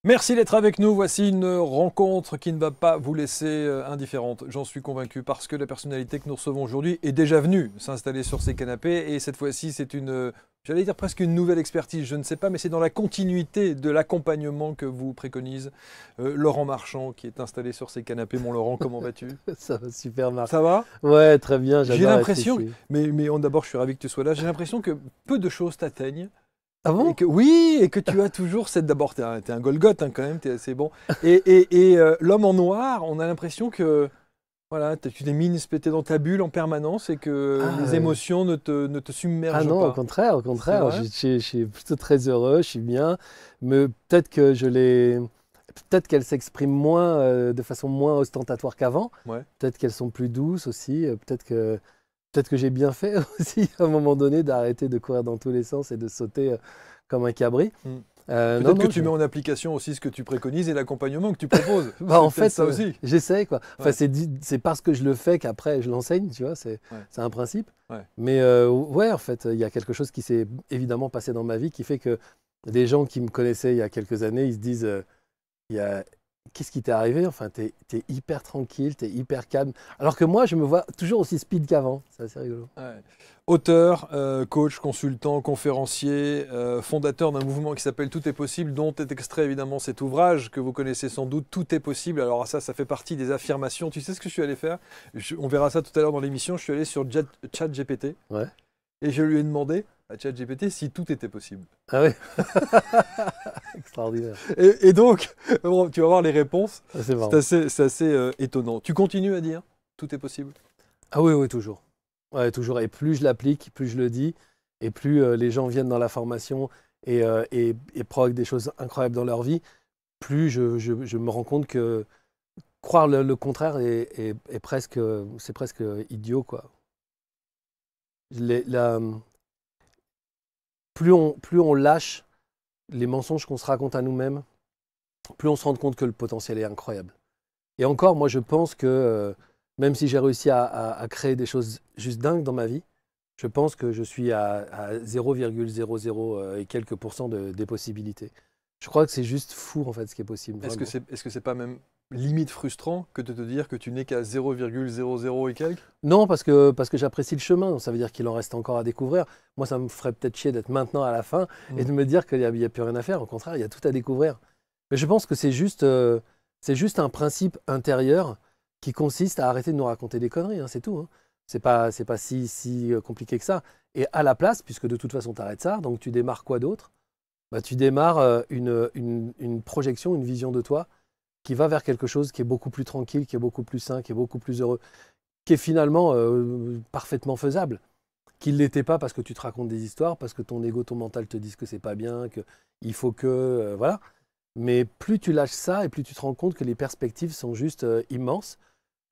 Merci d'être avec nous. Voici une rencontre qui ne va pas vous laisser indifférente. J'en suis convaincu parce que la personnalité que nous recevons aujourd'hui est déjà venue s'installer sur ces canapés. Et cette fois-ci, c'est une, j'allais dire presque une nouvelle expertise. Je ne sais pas, mais c'est dans la continuité de l'accompagnement que vous préconise Laurent Marchand qui est installé sur ces canapés. Mon Laurent, comment vas-tu? Ça va super, Marc. Ça va? Ouais, très bien, J'ai j'adore être l'impression, ici. mais d'abord, je suis ravi que tu sois là. J'ai l'impression que peu de choses t'atteignent. Ah bon? Oui, et que tu as toujours cette. D'abord, t'es un Golgoth quand même, t'es assez bon. L'homme en noir, on a l'impression que voilà, tu t'es mis t'es dans ta bulle en permanence et que Ah, les émotions ne te ah submergent non, pas. au C'est contraire, vrai? je suis plutôt très heureux, je suis bien, mais peut-être que peut-être qu'elles s'expriment moins, de façon moins ostentatoire qu'avant, Ouais. peut-être qu'elles sont plus douces aussi, peut-être que j'ai bien fait aussi à un moment donné d'arrêter de courir dans tous les sens et de sauter comme un cabri. Hmm. Non, Peut-être que non, tu mets en application aussi ce que tu préconises et l'accompagnement que tu proposes. bah, C'est en peut-être fait, ça aussi. j'essaie quoi. Enfin, Ouais, c'est parce que je le fais qu'après je l'enseigne, tu vois, ouais, c'est un principe. ouais. Mais ouais, en fait, il y a quelque chose qui s'est évidemment passé dans ma vie qui fait que des gens qui me connaissaient il y a quelques années, ils se disent, il y a... qu'est-ce qui t'est arrivé? Enfin, t'es hyper tranquille, t'es hyper calme. Alors que moi, je me vois toujours aussi speed qu'avant. C'est assez rigolo. Ouais. Auteur, coach, consultant, conférencier, fondateur d'un mouvement qui s'appelle Tout est possible, dont est extrait évidemment cet ouvrage que vous connaissez sans doute, Tout est possible. Alors ça fait partie des affirmations. Tu sais ce que je suis allé faire? On verra ça tout à l'heure dans l'émission. Je suis allé sur ChatGPT Ouais. et je lui ai demandé à ChatGPT si tout était possible. Ah oui. Extraordinaire. Et donc, bon, tu vas voir les réponses. Ah, c'est marrant. C'est assez étonnant. Tu continues à dire Tout est possible? Ah oui, oui, toujours. Ouais, toujours. Et plus je l'applique, plus je le dis, et plus les gens viennent dans la formation et provoquent des choses incroyables dans leur vie, plus je me rends compte que croire le contraire est presque, c'est presque idiot, quoi. Les- la- plus on lâche les mensonges qu'on se raconte à nous-mêmes, plus on se rend compte que le potentiel est incroyable. Et encore, moi, je pense que même si j'ai réussi à créer des choses juste dingues dans ma vie, je pense que je suis à 0,00 et quelques pourcents des possibilités. Je crois que c'est juste fou, en fait, ce qui est possible, vraiment. Est-ce que c'est pas même limite frustrant que de te dire que tu n'es qu'à 0,00 et quelques? Non, parce que j'apprécie le chemin. Ça veut dire qu'il en reste encore à découvrir. Moi, ça me ferait peut-être chier d'être maintenant à la fin et Mm. de me dire qu'il n'y a plus rien à faire. Au contraire, il y a tout à découvrir. Mais je pense que c'est juste un principe intérieur qui consiste à arrêter de nous raconter des conneries, hein, c'est tout. Hein. C'est pas si compliqué que ça. Et à la place, puisque de toute façon, tu arrêtes ça, donc tu démarres quoi d'autre? Bah, tu démarres une projection, une vision de toi qui va vers quelque chose qui est beaucoup plus tranquille, qui est beaucoup plus sain, qui est beaucoup plus heureux, qui est finalement parfaitement faisable. Qu'il ne l'était pas parce que tu te racontes des histoires, parce que ton ego, ton mental te disent que c'est pas bien, qu'il faut que. Voilà. Mais plus tu lâches ça et plus tu te rends compte que les perspectives sont juste immenses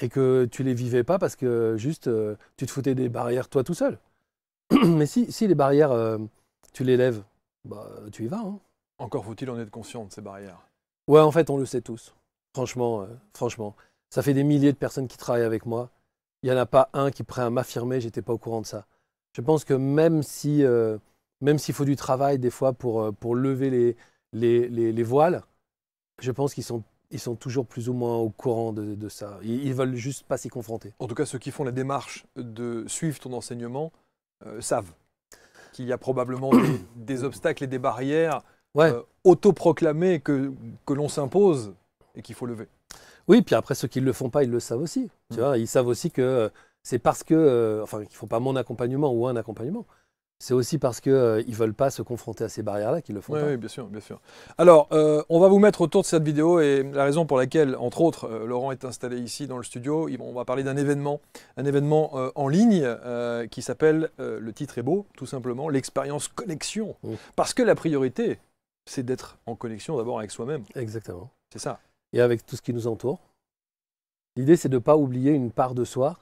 et que tu les vivais pas parce que juste tu te foutais des barrières toi tout seul. Mais si les barrières, tu les lèves, bah, tu y vas. Hein. Encore faut-il en être conscient de ces barrières. Ouais, en fait, on le sait tous. Franchement. Ça fait des milliers de personnes qui travaillent avec moi. Il n'y en a pas un qui est prêt à m'affirmer, j'étais pas au courant de ça. Je pense que même s'il faut du travail des fois pour lever les voiles, je pense ils sont toujours plus ou moins au courant de ça. Ils veulent juste pas s'y confronter. En tout cas, ceux qui font la démarche de suivre ton enseignement savent qu'il y a probablement des obstacles et des barrières Ouais. autoproclamées que l'on s'impose et qu'il faut lever. Oui, puis après, ceux qui ne le font pas, ils le savent aussi. Tu Mm. vois, ils savent aussi que c'est parce que, enfin, qu'ils ne font pas mon accompagnement ou un accompagnement. C'est aussi parce qu'ils ne veulent pas se confronter à ces barrières-là qu'ils ne le font Oui, pas. oui, bien sûr, bien sûr. Alors, on va vous mettre autour de cette vidéo et la raison pour laquelle, entre autres, Laurent est installé ici dans le studio, on va parler d'un événement en ligne qui s'appelle, le titre est beau, tout simplement, l'expérience connexion. Mm. Parce que la priorité, c'est d'être en connexion d'abord avec soi-même. Exactement. C'est ça. Et avec tout ce qui nous entoure. L'idée, c'est de ne pas oublier une part de soi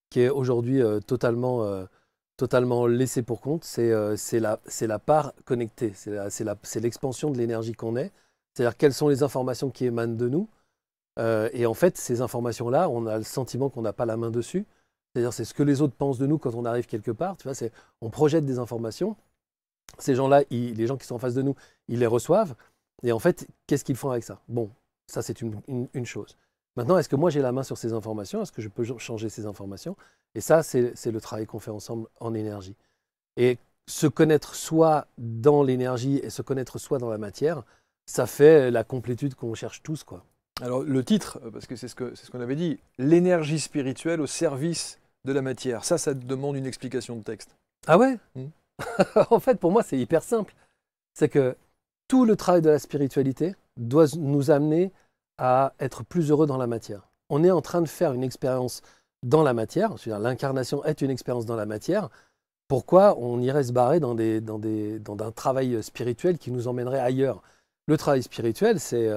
qui est aujourd'hui totalement laissée pour compte. C'est la part connectée. C'est l'expansion de l'énergie qu'on est. C'est-à-dire quelles sont les informations qui émanent de nous. Et en fait, ces informations-là, on a le sentiment qu'on n'a pas la main dessus. C'est-à-dire c'est ce que les autres pensent de nous quand on arrive quelque part. Tu vois, on projette des informations. Ces gens-là, les gens qui sont en face de nous, ils les reçoivent. Et en fait, qu'est-ce qu'ils font avec ça? Bon, ça c'est une chose. Maintenant, est-ce que moi j'ai la main sur ces informations? Est-ce que je peux changer ces informations? Et ça, c'est le travail qu'on fait ensemble en énergie. Et se connaître soi dans l'énergie et se connaître soi dans la matière, ça fait la complétude qu'on cherche tous, quoi. Alors le titre, parce que c'est ce qu'on avait dit, l'énergie spirituelle au service de la matière. Ça demande une explication de texte. Ah ouais? Mm. En fait, pour moi, c'est hyper simple. C'est que tout le travail de la spiritualité doit nous amener à être plus heureux dans la matière. On est en train de faire une expérience dans la matière, c'est-à-dire l'incarnation est une expérience dans la matière. Pourquoi on irait se barrer dans un travail spirituel qui nous emmènerait ailleurs? Le travail spirituel, c'est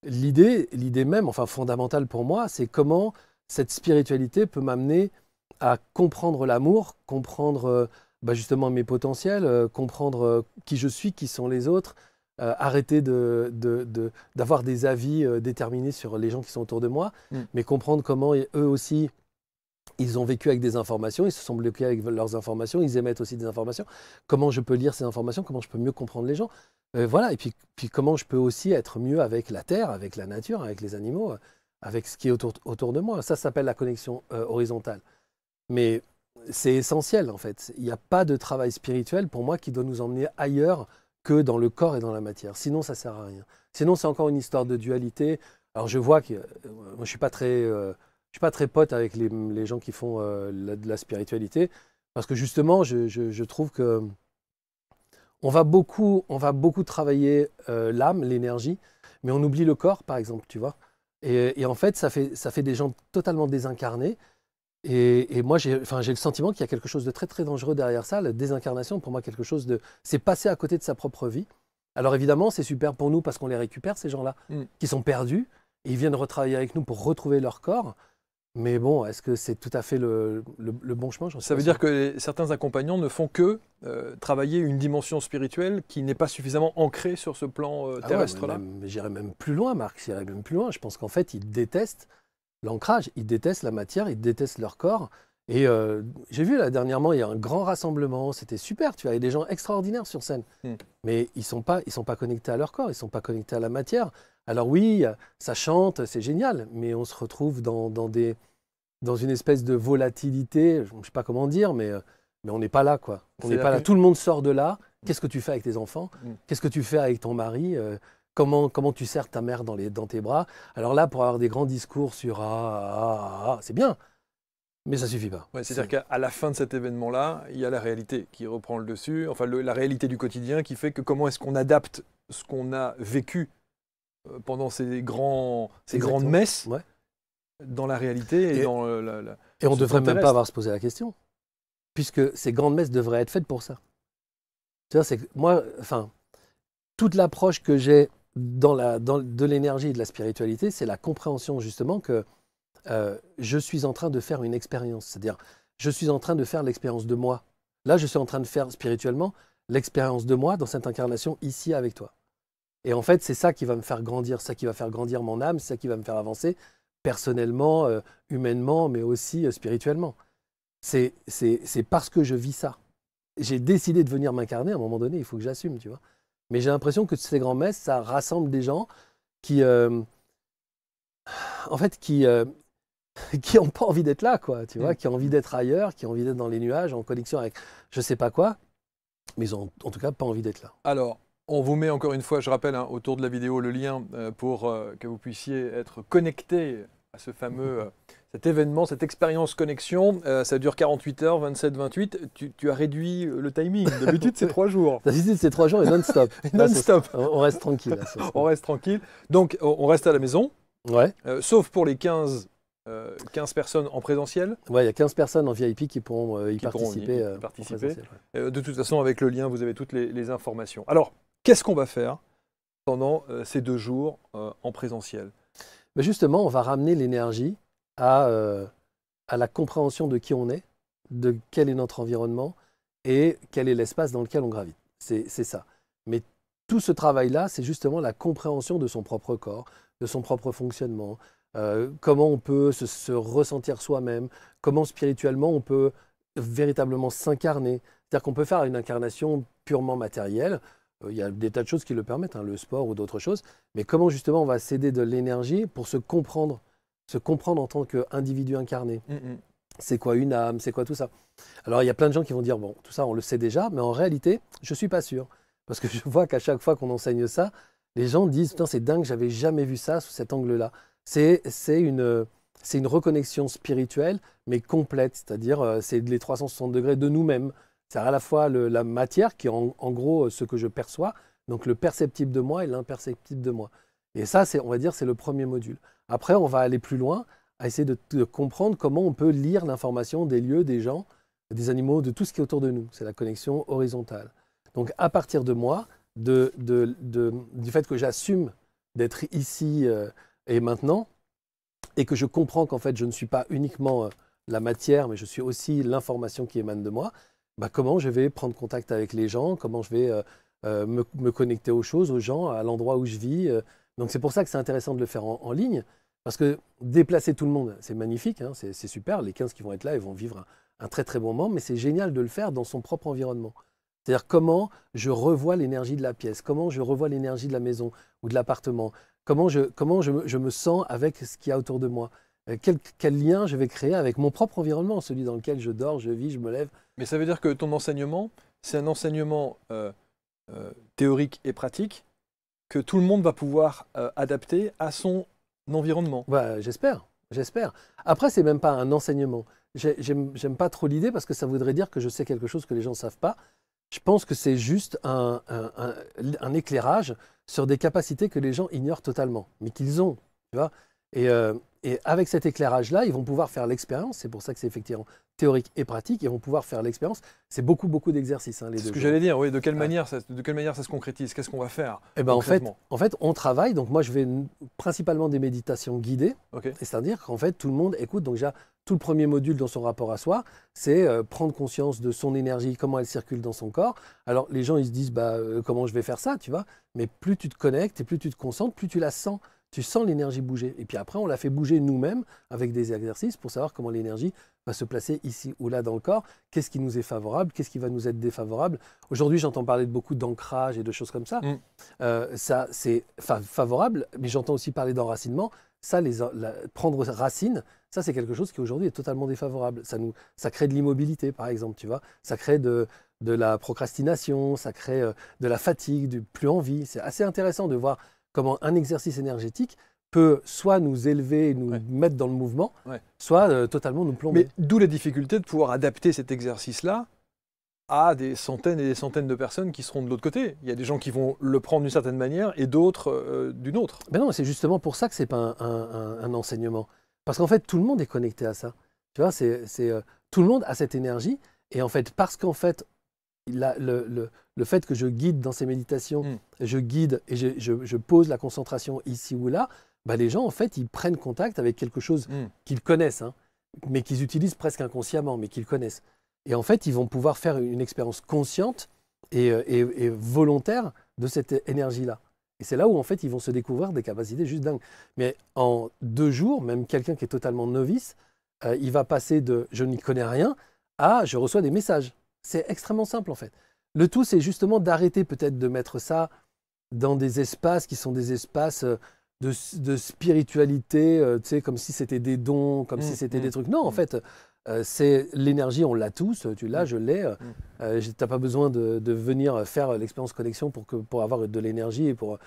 l'idée même, enfin fondamentale pour moi, c'est comment cette spiritualité peut m'amener à comprendre l'amour, comprendre justement mes potentiels, comprendre qui je suis, qui sont les autres, arrêter d'avoir des avis déterminés sur les gens qui sont autour de moi, mais comprendre comment eux aussi, ils ont vécu avec des informations, ils se sont bloqués avec leurs informations, ils émettent aussi des informations. Comment je peux lire ces informations, comment je peux mieux comprendre les gens. Voilà, et puis comment je peux aussi être mieux avec la terre, avec la nature, avec les animaux, avec ce qui est autour de moi. Ça s'appelle la connexion horizontale. Mais c'est essentiel en fait. Il n'y a pas de travail spirituel pour moi qui doit nous emmener ailleurs que dans le corps et dans la matière. Sinon, ça ne sert à rien. Sinon, c'est encore une histoire de dualité. Alors je vois que moi, je ne suis pas très pote avec les gens qui font de la spiritualité, parce que justement, je trouve que on va beaucoup travailler l'âme, l'énergie, mais on oublie le corps, par exemple, tu vois. Et en fait, ça fait des gens totalement désincarnés. Et moi, j'ai le sentiment qu'il y a quelque chose de très, très dangereux derrière ça. La désincarnation, pour moi, c'est passer à côté de sa propre vie. Alors évidemment, c'est super pour nous parce qu'on les récupère, ces gens-là, qui sont perdus. Et ils viennent retravailler avec nous pour retrouver leur corps. Mais bon, est-ce que c'est tout à fait le bon chemin? Ça veut dire que certains accompagnants ne font que travailler une dimension spirituelle qui n'est pas suffisamment ancrée sur ce plan terrestre-là. Mais j'irais même plus loin, Marc. J'irais même plus loin. Je pense qu'en fait, ils détestent l'ancrage, ils détestent la matière, ils détestent leur corps. Et j'ai vu là dernièrement, il y a un grand rassemblement, c'était super, tu vois, il y a des gens extraordinaires sur scène. Mais ils sont pas connectés à leur corps, ils sont pas connectés à la matière. Alors oui, ça chante, c'est génial, mais on se retrouve dans une espèce de volatilité, je ne sais pas comment dire, mais on n'est pas là, quoi. On n'est pas là. Tout le monde sort de là. Qu'est-ce que tu fais avec tes enfants? Qu'est-ce que tu fais avec ton mari? Comment tu serres ta mère dans tes bras? Alors là, pour avoir des grands discours sur c'est bien, mais ça suffit pas. Ouais, c'est-à-dire qu'à la fin de cet événement-là, il y a la réalité qui reprend le dessus, enfin la réalité du quotidien qui fait que comment est-ce qu'on adapte ce qu'on a vécu pendant ces grandes messes dans la réalité et dans Et on ne devrait même pas avoir à se poser la question, puisque ces grandes messes devraient être faites pour ça. Tu vois, c'est que moi, toute l'approche que j'ai de l'énergie et de la spiritualité, c'est la compréhension justement que je suis en train de faire une expérience. C'est-à-dire, je suis en train de faire l'expérience de moi. Là, je suis en train de faire spirituellement l'expérience de moi dans cette incarnation ici avec toi. Et en fait, c'est ça qui va me faire grandir, ça qui va faire grandir mon âme, c'est ça qui va me faire avancer personnellement, humainement, mais aussi spirituellement. C'est parce que je vis ça. J'ai décidé de venir m'incarner, à un moment donné, il faut que j'assume, tu vois. Mais j'ai l'impression que ces grands messes, ça rassemble des gens qui n'ont pas envie d'être là, quoi, tu vois, qui ont envie d'être ailleurs, qui ont envie d'être dans les nuages, en connexion avec je sais pas quoi, mais ils ont en tout cas pas envie d'être là. Alors, on vous met encore une fois, je rappelle, autour de la vidéo, le lien pour que vous puissiez être connecté à ce fameux cet événement, cette expérience connexion. Ça dure 48 heures, 27-28. Tu as réduit le timing. D'habitude, c'est 3 jours. D'habitude, c'est 3 jours et non-stop. Non-stop. On reste tranquille. Là, on reste tranquille. Donc, on reste à la maison. Ouais. Sauf pour les 15 personnes en présentiel. Ouais, il y a 15 personnes en VIP qui pourront y participer. De toute façon, avec le lien, vous avez toutes les informations. Alors, qu'est-ce qu'on va faire pendant ces 2 jours en présentiel? Mais justement, on va ramener l'énergie à la compréhension de qui on est, de quel est notre environnement et quel est l'espace dans lequel on gravite. C'est ça. Mais tout ce travail-là, c'est justement la compréhension de son propre corps, de son propre fonctionnement, comment on peut se ressentir soi-même, comment spirituellement on peut véritablement s'incarner. C'est-à-dire qu'on peut faire une incarnation purement matérielle, Il y a des tas de choses qui le permettent, hein, le sport ou d'autres choses. Mais comment justement on va céder de l'énergie pour se comprendre en tant qu'individu incarné. C'est quoi une âme, c'est quoi tout ça. Alors il y a plein de gens qui vont dire, bon, tout ça on le sait déjà, mais en réalité, je ne suis pas sûr. Parce que je vois qu'à chaque fois qu'on enseigne ça, les gens disent, putain c'est dingue, j'avais jamais vu ça sous cet angle-là. C'est une reconnexion spirituelle, mais complète, c'est-à-dire c'est les 360 degrés de nous-mêmes. C'est à la fois la matière, qui est en gros ce que je perçois, donc le perceptible de moi et l'imperceptible de moi. Et ça, on va dire, c'est le premier module. Après, on va aller plus loin, à essayer de comprendre comment on peut lire l'information des lieux, des gens, des animaux, de tout ce qui est autour de nous. C'est la connexion horizontale. Donc à partir de moi, du fait que j'assume d'être ici et maintenant, et que je comprends qu'en fait je ne suis pas uniquement la matière, mais je suis aussi l'information qui émane de moi, bah, comment je vais prendre contact avec les gens, comment je vais me connecter aux choses, aux gens, à l'endroit où je vis. Donc c'est pour ça que c'est intéressant de le faire en ligne, parce que déplacer tout le monde, c'est magnifique, hein, c'est super, les 15 qui vont être là, ils vont vivre un très très bon moment, mais c'est génial de le faire dans son propre environnement. C'est-à-dire comment je revois l'énergie de la pièce, comment je revois l'énergie de la maison ou de l'appartement, comment je me sens avec ce qu'il y a autour de moi, quel lien je vais créer avec mon propre environnement, celui dans lequel je dors, je vis, je me lève. Mais ça veut dire que ton enseignement, c'est un enseignement théorique et pratique que tout le monde va pouvoir adapter à son environnement. Bah, j'espère. Après, c'est même pas un enseignement. J'aime pas trop l'idée parce que ça voudrait dire que je sais quelque chose que les gens ne savent pas. Je pense que c'est juste un éclairage sur des capacités que les gens ignorent totalement, mais qu'ils ont. Tu vois et avec cet éclairage-là, ils vont pouvoir faire l'expérience. C'est pour ça que c'est effectivement théorique et pratique. Ils vont pouvoir faire l'expérience. C'est beaucoup d'exercices. Hein, les c'est deux ce que jours. j'allais dire, oui. De quelle manière ça se concrétise? Qu'est-ce qu'on va faire Eh ben, en fait, on travaille. Donc moi, je fais principalement des méditations guidées. Okay. C'est-à-dire qu'en fait, tout le monde écoute. Donc déjà, tout le premier module dans son rapport à soi, c'est prendre conscience de son énergie, comment elle circule dans son corps. Alors les gens, ils se disent, comment je vais faire ça, tu vois? Mais plus tu te connectes et plus tu te concentres, plus tu la sens. Tu sens l'énergie bouger. Et puis après, on la fait bouger nous-mêmes avec des exercices pour savoir comment l'énergie va se placer ici ou là dans le corps. Qu'est-ce qui nous est favorable? Qu'est-ce qui va nous être défavorable? Aujourd'hui, j'entends parler de beaucoup d'ancrage et de choses comme ça. Ça, c'est favorable, mais j'entends aussi parler d'enracinement. Ça, prendre racine, ça, c'est quelque chose qui aujourd'hui est totalement défavorable. Ça crée de l'immobilité, par exemple, tu vois. Ça crée de la procrastination, ça crée de la fatigue, du plus envie. C'est assez intéressant de voir comment un exercice énergétique peut soit nous élever et nous mettre dans le mouvement, soit totalement nous plomber. Mais d'où la difficulté de pouvoir adapter cet exercice-là à des centaines et des centaines de personnes qui seront de l'autre côté. Il y a des gens qui vont le prendre d'une certaine manière et d'autres d'une autre. Ben non, c'est justement pour ça que ce n'est pas un enseignement. Parce qu'en fait, tout le monde est connecté à ça. Tu vois, tout le monde a cette énergie. Et en fait, parce qu'en fait, le fait que je guide dans ces méditations, je guide et je pose la concentration ici ou là, bah les gens, en fait, ils prennent contact avec quelque chose qu'ils connaissent, hein, mais qu'ils utilisent presque inconsciemment, mais qu'ils connaissent. Et en fait, ils vont pouvoir faire une expérience consciente et volontaire de cette énergie-là. Et c'est là où, en fait, ils vont se découvrir des capacités juste dingues. Mais en 2 jours, même quelqu'un qui est totalement novice, il va passer de « je n'y connais rien » à « je reçois des messages ». C'est extrêmement simple en fait. Le tout, c'est justement d'arrêter peut-être de mettre ça dans des espaces qui sont des espaces de spiritualité, tu sais, comme si c'était des dons, comme si c'était des trucs. Non, en fait, c'est l'énergie, on l'a tous, tu l'as, je l'ai. Tu n'as pas besoin de venir faire l'expérience connexion pour avoir de l'énergie et pour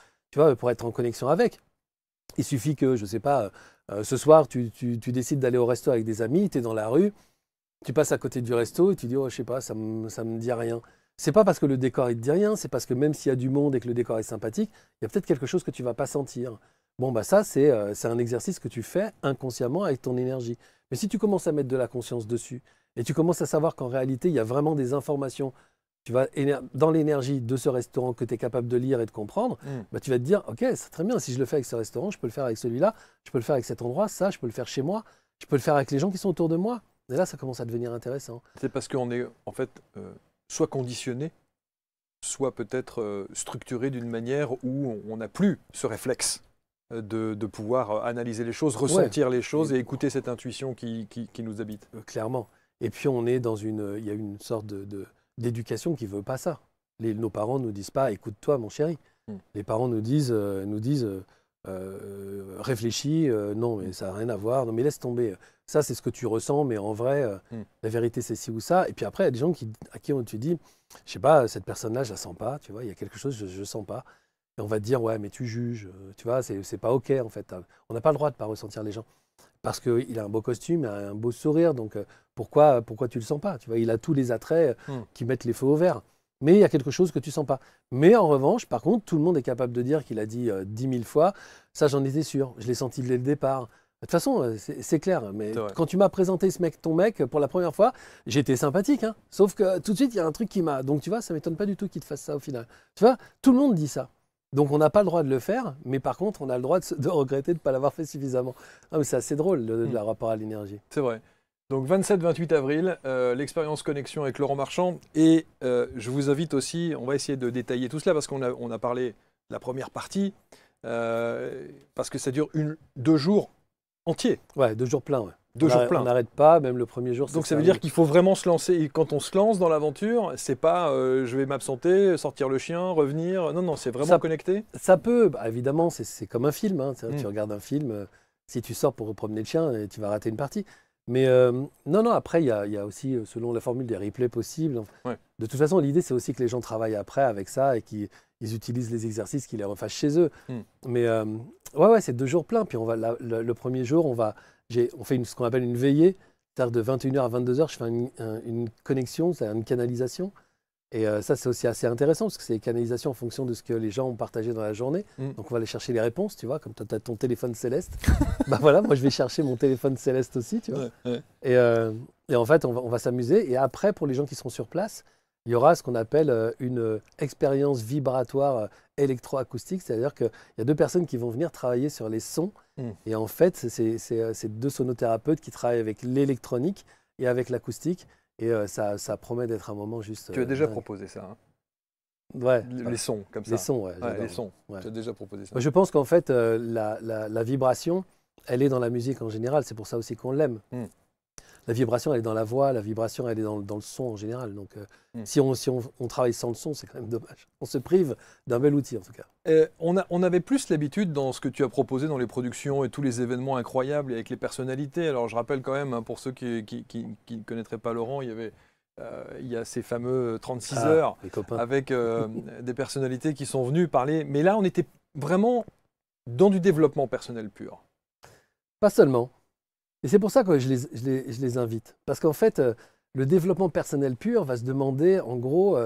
être en connexion avec. Il suffit que, je ne sais pas, ce soir, tu décides d'aller au resto avec des amis, tu es dans la rue, tu passes à côté du resto et tu dis, oh, je sais pas, ça me dit rien. C'est pas parce que le décor il te dit rien, c'est parce que même s'il y a du monde et que le décor est sympathique, il y a peut-être quelque chose que tu vas pas sentir. Bon, bah ça, c'est un exercice que tu fais inconsciemment avec ton énergie. Mais si tu commences à mettre de la conscience dessus et tu commences à savoir qu'en réalité, il y a vraiment des informations, tu vas dans l'énergie de ce restaurant que tu es capable de lire et de comprendre, bah, tu vas te dire, ok, c'est très bien, si je le fais avec ce restaurant, je peux le faire avec celui-là, je peux le faire avec cet endroit, ça, je peux le faire chez moi, je peux le faire avec les gens qui sont autour de moi. Et là, ça commence à devenir intéressant. C'est parce qu'on est en fait soit conditionné, soit peut-être structuré d'une manière où on n'a plus ce réflexe de pouvoir analyser les choses, ressentir les choses et écouter cette intuition qui nous habite. Clairement. Et puis on est il y a une sorte d'éducation qui ne veut pas ça. Nos parents ne nous disent pas, écoute-toi, mon chéri. Les parents nous disent, réfléchis, non, mais ça n'a rien à voir, non, mais laisse tomber. Ça, c'est ce que tu ressens, mais en vrai, la vérité, c'est ci ou ça. Et puis après, il y a des gens à qui tu dis, je sais pas, cette personne-là, je la sens pas, tu vois, il y a quelque chose, je sens pas. Et on va te dire, ouais, mais tu juges, tu vois, c'est pas OK, en fait. On n'a pas le droit de pas ressentir les gens. Parce qu'il a un beau costume, un beau sourire, donc pourquoi tu le sens pas, tu vois, il a tous les attraits qui mettent les feux au vert. Mais il y a quelque chose que tu sens pas. Mais en revanche, par contre, tout le monde est capable de dire qu'il a dit 10 000 fois, ça j'en étais sûr, je l'ai senti dès le départ. De toute façon, c'est clair, mais quand tu m'as présenté ton mec, pour la première fois, j'étais sympathique, hein. Sauf que tout de suite, il y a un truc qui m'a... Donc tu vois, ça m'étonne pas du tout qu'il te fasse ça au final. Tu vois, tout le monde dit ça. Donc on n'a pas le droit de le faire, mais par contre, on a le droit de regretter de ne pas l'avoir fait suffisamment. Ah, mais c'est assez drôle, le rapport à l'énergie. C'est vrai. Donc 27-28 avril, l'expérience connexion avec Laurent Marchand. Et je vous invite aussi, on va essayer de détailler tout cela parce qu'on a parlé de la première partie, parce que ça dure 2 jours entiers. Ouais, 2 jours pleins. Ouais. 2 jours pleins. On n'arrête pas, même le premier jour. Donc ça veut dire qu'il faut vraiment se lancer. Et quand on se lance dans l'aventure, c'est pas je vais m'absenter, sortir le chien, revenir. Non, c'est vraiment connecté. Ça peut, évidemment, c'est comme un film. Hein. Tu regardes un film, si tu sors pour promener le chien, tu vas rater une partie. Mais non, après, il y a aussi, selon la formule, des replays possibles. Ouais. De toute façon, l'idée, c'est aussi que les gens travaillent après avec ça et qu'ils utilisent les exercices, qu'ils les refassent chez eux. Mais ouais, c'est 2 jours pleins. Puis le premier jour, on fait ce qu'on appelle une veillée. C'est-à-dire de 21h à 22h, je fais une connexion, c'est une canalisation. Et ça, c'est aussi assez intéressant parce que c'est des canalisations en fonction de ce que les gens ont partagé dans la journée. Donc, on va aller chercher les réponses, tu vois, comme toi, tu as ton téléphone céleste. Bah voilà, moi, je vais chercher mon téléphone céleste aussi, tu vois. Ouais. Et en fait, on va s'amuser. Et après, pour les gens qui seront sur place, il y aura ce qu'on appelle une expérience vibratoire électroacoustique. C'est-à-dire qu'il y a 2 personnes qui vont venir travailler sur les sons. Et en fait, c'est 2 sonothérapeutes qui travaillent avec l'électronique et avec l'acoustique. Et ça promet d'être un moment juste... Tu as déjà proposé ça, hein? Ouais. Les sons, comme ça. Les sons, ouais. Les sons, ouais. Tu as déjà proposé ça. Je pense qu'en fait, la vibration, elle est dans la musique en général. C'est pour ça aussi qu'on l'aime. La vibration, elle est dans la voix. La vibration, elle est dans le son en général. Donc, si on travaille sans le son, c'est quand même dommage. On se prive d'un bel outil, en tout cas. On avait plus l'habitude dans ce que tu as proposé dans les productions et tous les événements incroyables avec les personnalités. Alors, je rappelle quand même, hein, pour ceux qui ne connaîtraient pas Laurent, il y a ces fameux 36 heures avec des personnalités qui sont venues parler. Mais là, on était vraiment dans du développement personnel pur. Pas seulement. Et c'est pour ça que je les invite. Parce qu'en fait, le développement personnel pur va se demander, en gros,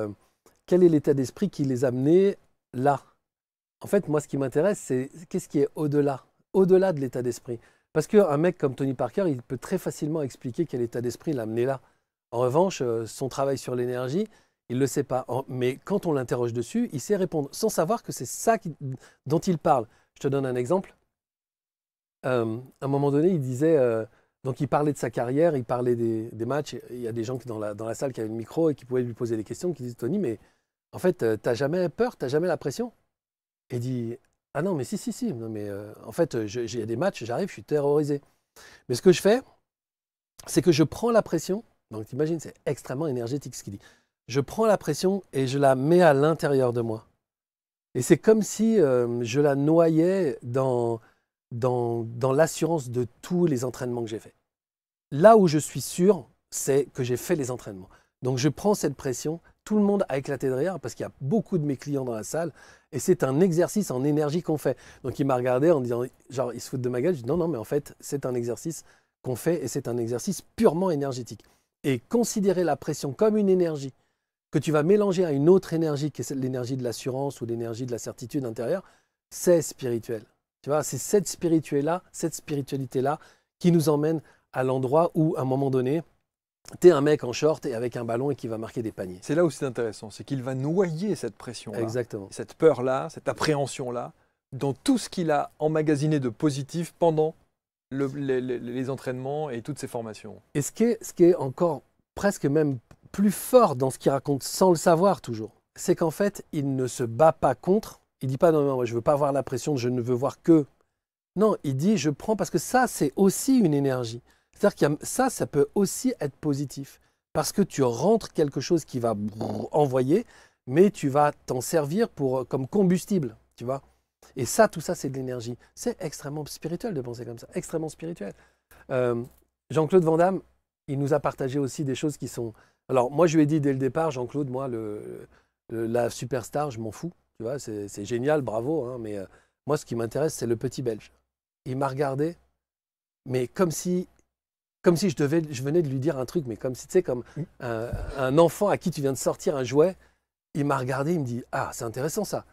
quel est l'état d'esprit qui les a amenés là. En fait, moi, ce qui m'intéresse, c'est qu'est-ce qui est au-delà de l'état d'esprit. Parce qu'un mec comme Tony Parker, il peut très facilement expliquer quel état d'esprit l'a amené là. En revanche, son travail sur l'énergie, il ne le sait pas. Mais quand on l'interroge dessus, il sait répondre, sans savoir que c'est ça dont il parle. Je te donne un exemple. À un moment donné, il disait, donc il parlait de sa carrière, il parlait des matchs. Il y a des gens dans la salle qui avaient le micro et qui pouvaient lui poser des questions, qui disaient, Tony, mais en fait, t'as jamais peur, t'as jamais la pression? Et il dit, ah non, mais si. Non, mais en fait, il y a des matchs, j'arrive, je suis terrorisé. Mais ce que je fais, c'est que je prends la pression. Donc t'imagines, c'est extrêmement énergétique ce qu'il dit. Je prends la pression et je la mets à l'intérieur de moi. Et c'est comme si je la noyais dans l'assurance de tous les entraînements que j'ai faits. Là où je suis sûr, c'est que j'ai fait les entraînements. Donc je prends cette pression, tout le monde a éclaté de rire parce qu'il y a beaucoup de mes clients dans la salle et c'est un exercice en énergie qu'on fait. Donc il m'a regardé en disant, genre il se fout de ma gueule, je dis non, mais en fait c'est un exercice qu'on fait et c'est un exercice purement énergétique. Et considérer la pression comme une énergie que tu vas mélanger à une autre énergie qui est l'énergie de l'assurance ou l'énergie de la certitude intérieure, c'est spirituel. Tu vois, c'est cette spiritualité-là qui nous emmène à l'endroit où, à un moment donné, tu es un mec en short et avec un ballon et qui va marquer des paniers. C'est là où c'est intéressant, c'est qu'il va noyer cette pression-là, exactement, cette peur-là, cette appréhension-là, dans tout ce qu'il a emmagasiné de positif pendant les entraînements et toutes ces formations. Et ce qui est encore presque même plus fort dans ce qu'il raconte, sans le savoir toujours, c'est qu'en fait, il ne se bat pas contre. Il ne dit pas non, je ne veux pas avoir la pression, je ne veux voir que. Non, il dit je prends parce que ça, c'est aussi une énergie. C'est-à-dire que ça peut aussi être positif. Parce que tu rentres quelque chose qui va envoyer, mais tu vas t'en servir comme combustible, tu vois. Et ça, tout ça, c'est de l'énergie. C'est extrêmement spirituel de penser comme ça, extrêmement spirituel. Jean-Claude Van Damme, il nous a partagé aussi des choses qui sont... Alors, moi, je lui ai dit dès le départ, Jean-Claude, moi, la superstar, je m'en fous. Tu vois, c'est génial, bravo. Hein, mais moi, ce qui m'intéresse, c'est le petit Belge. Il m'a regardé, mais comme si je venais de lui dire un truc, mais comme si, tu sais, comme un enfant à qui tu viens de sortir un jouet. Il m'a regardé, il me dit « Ah, c'est intéressant ça ».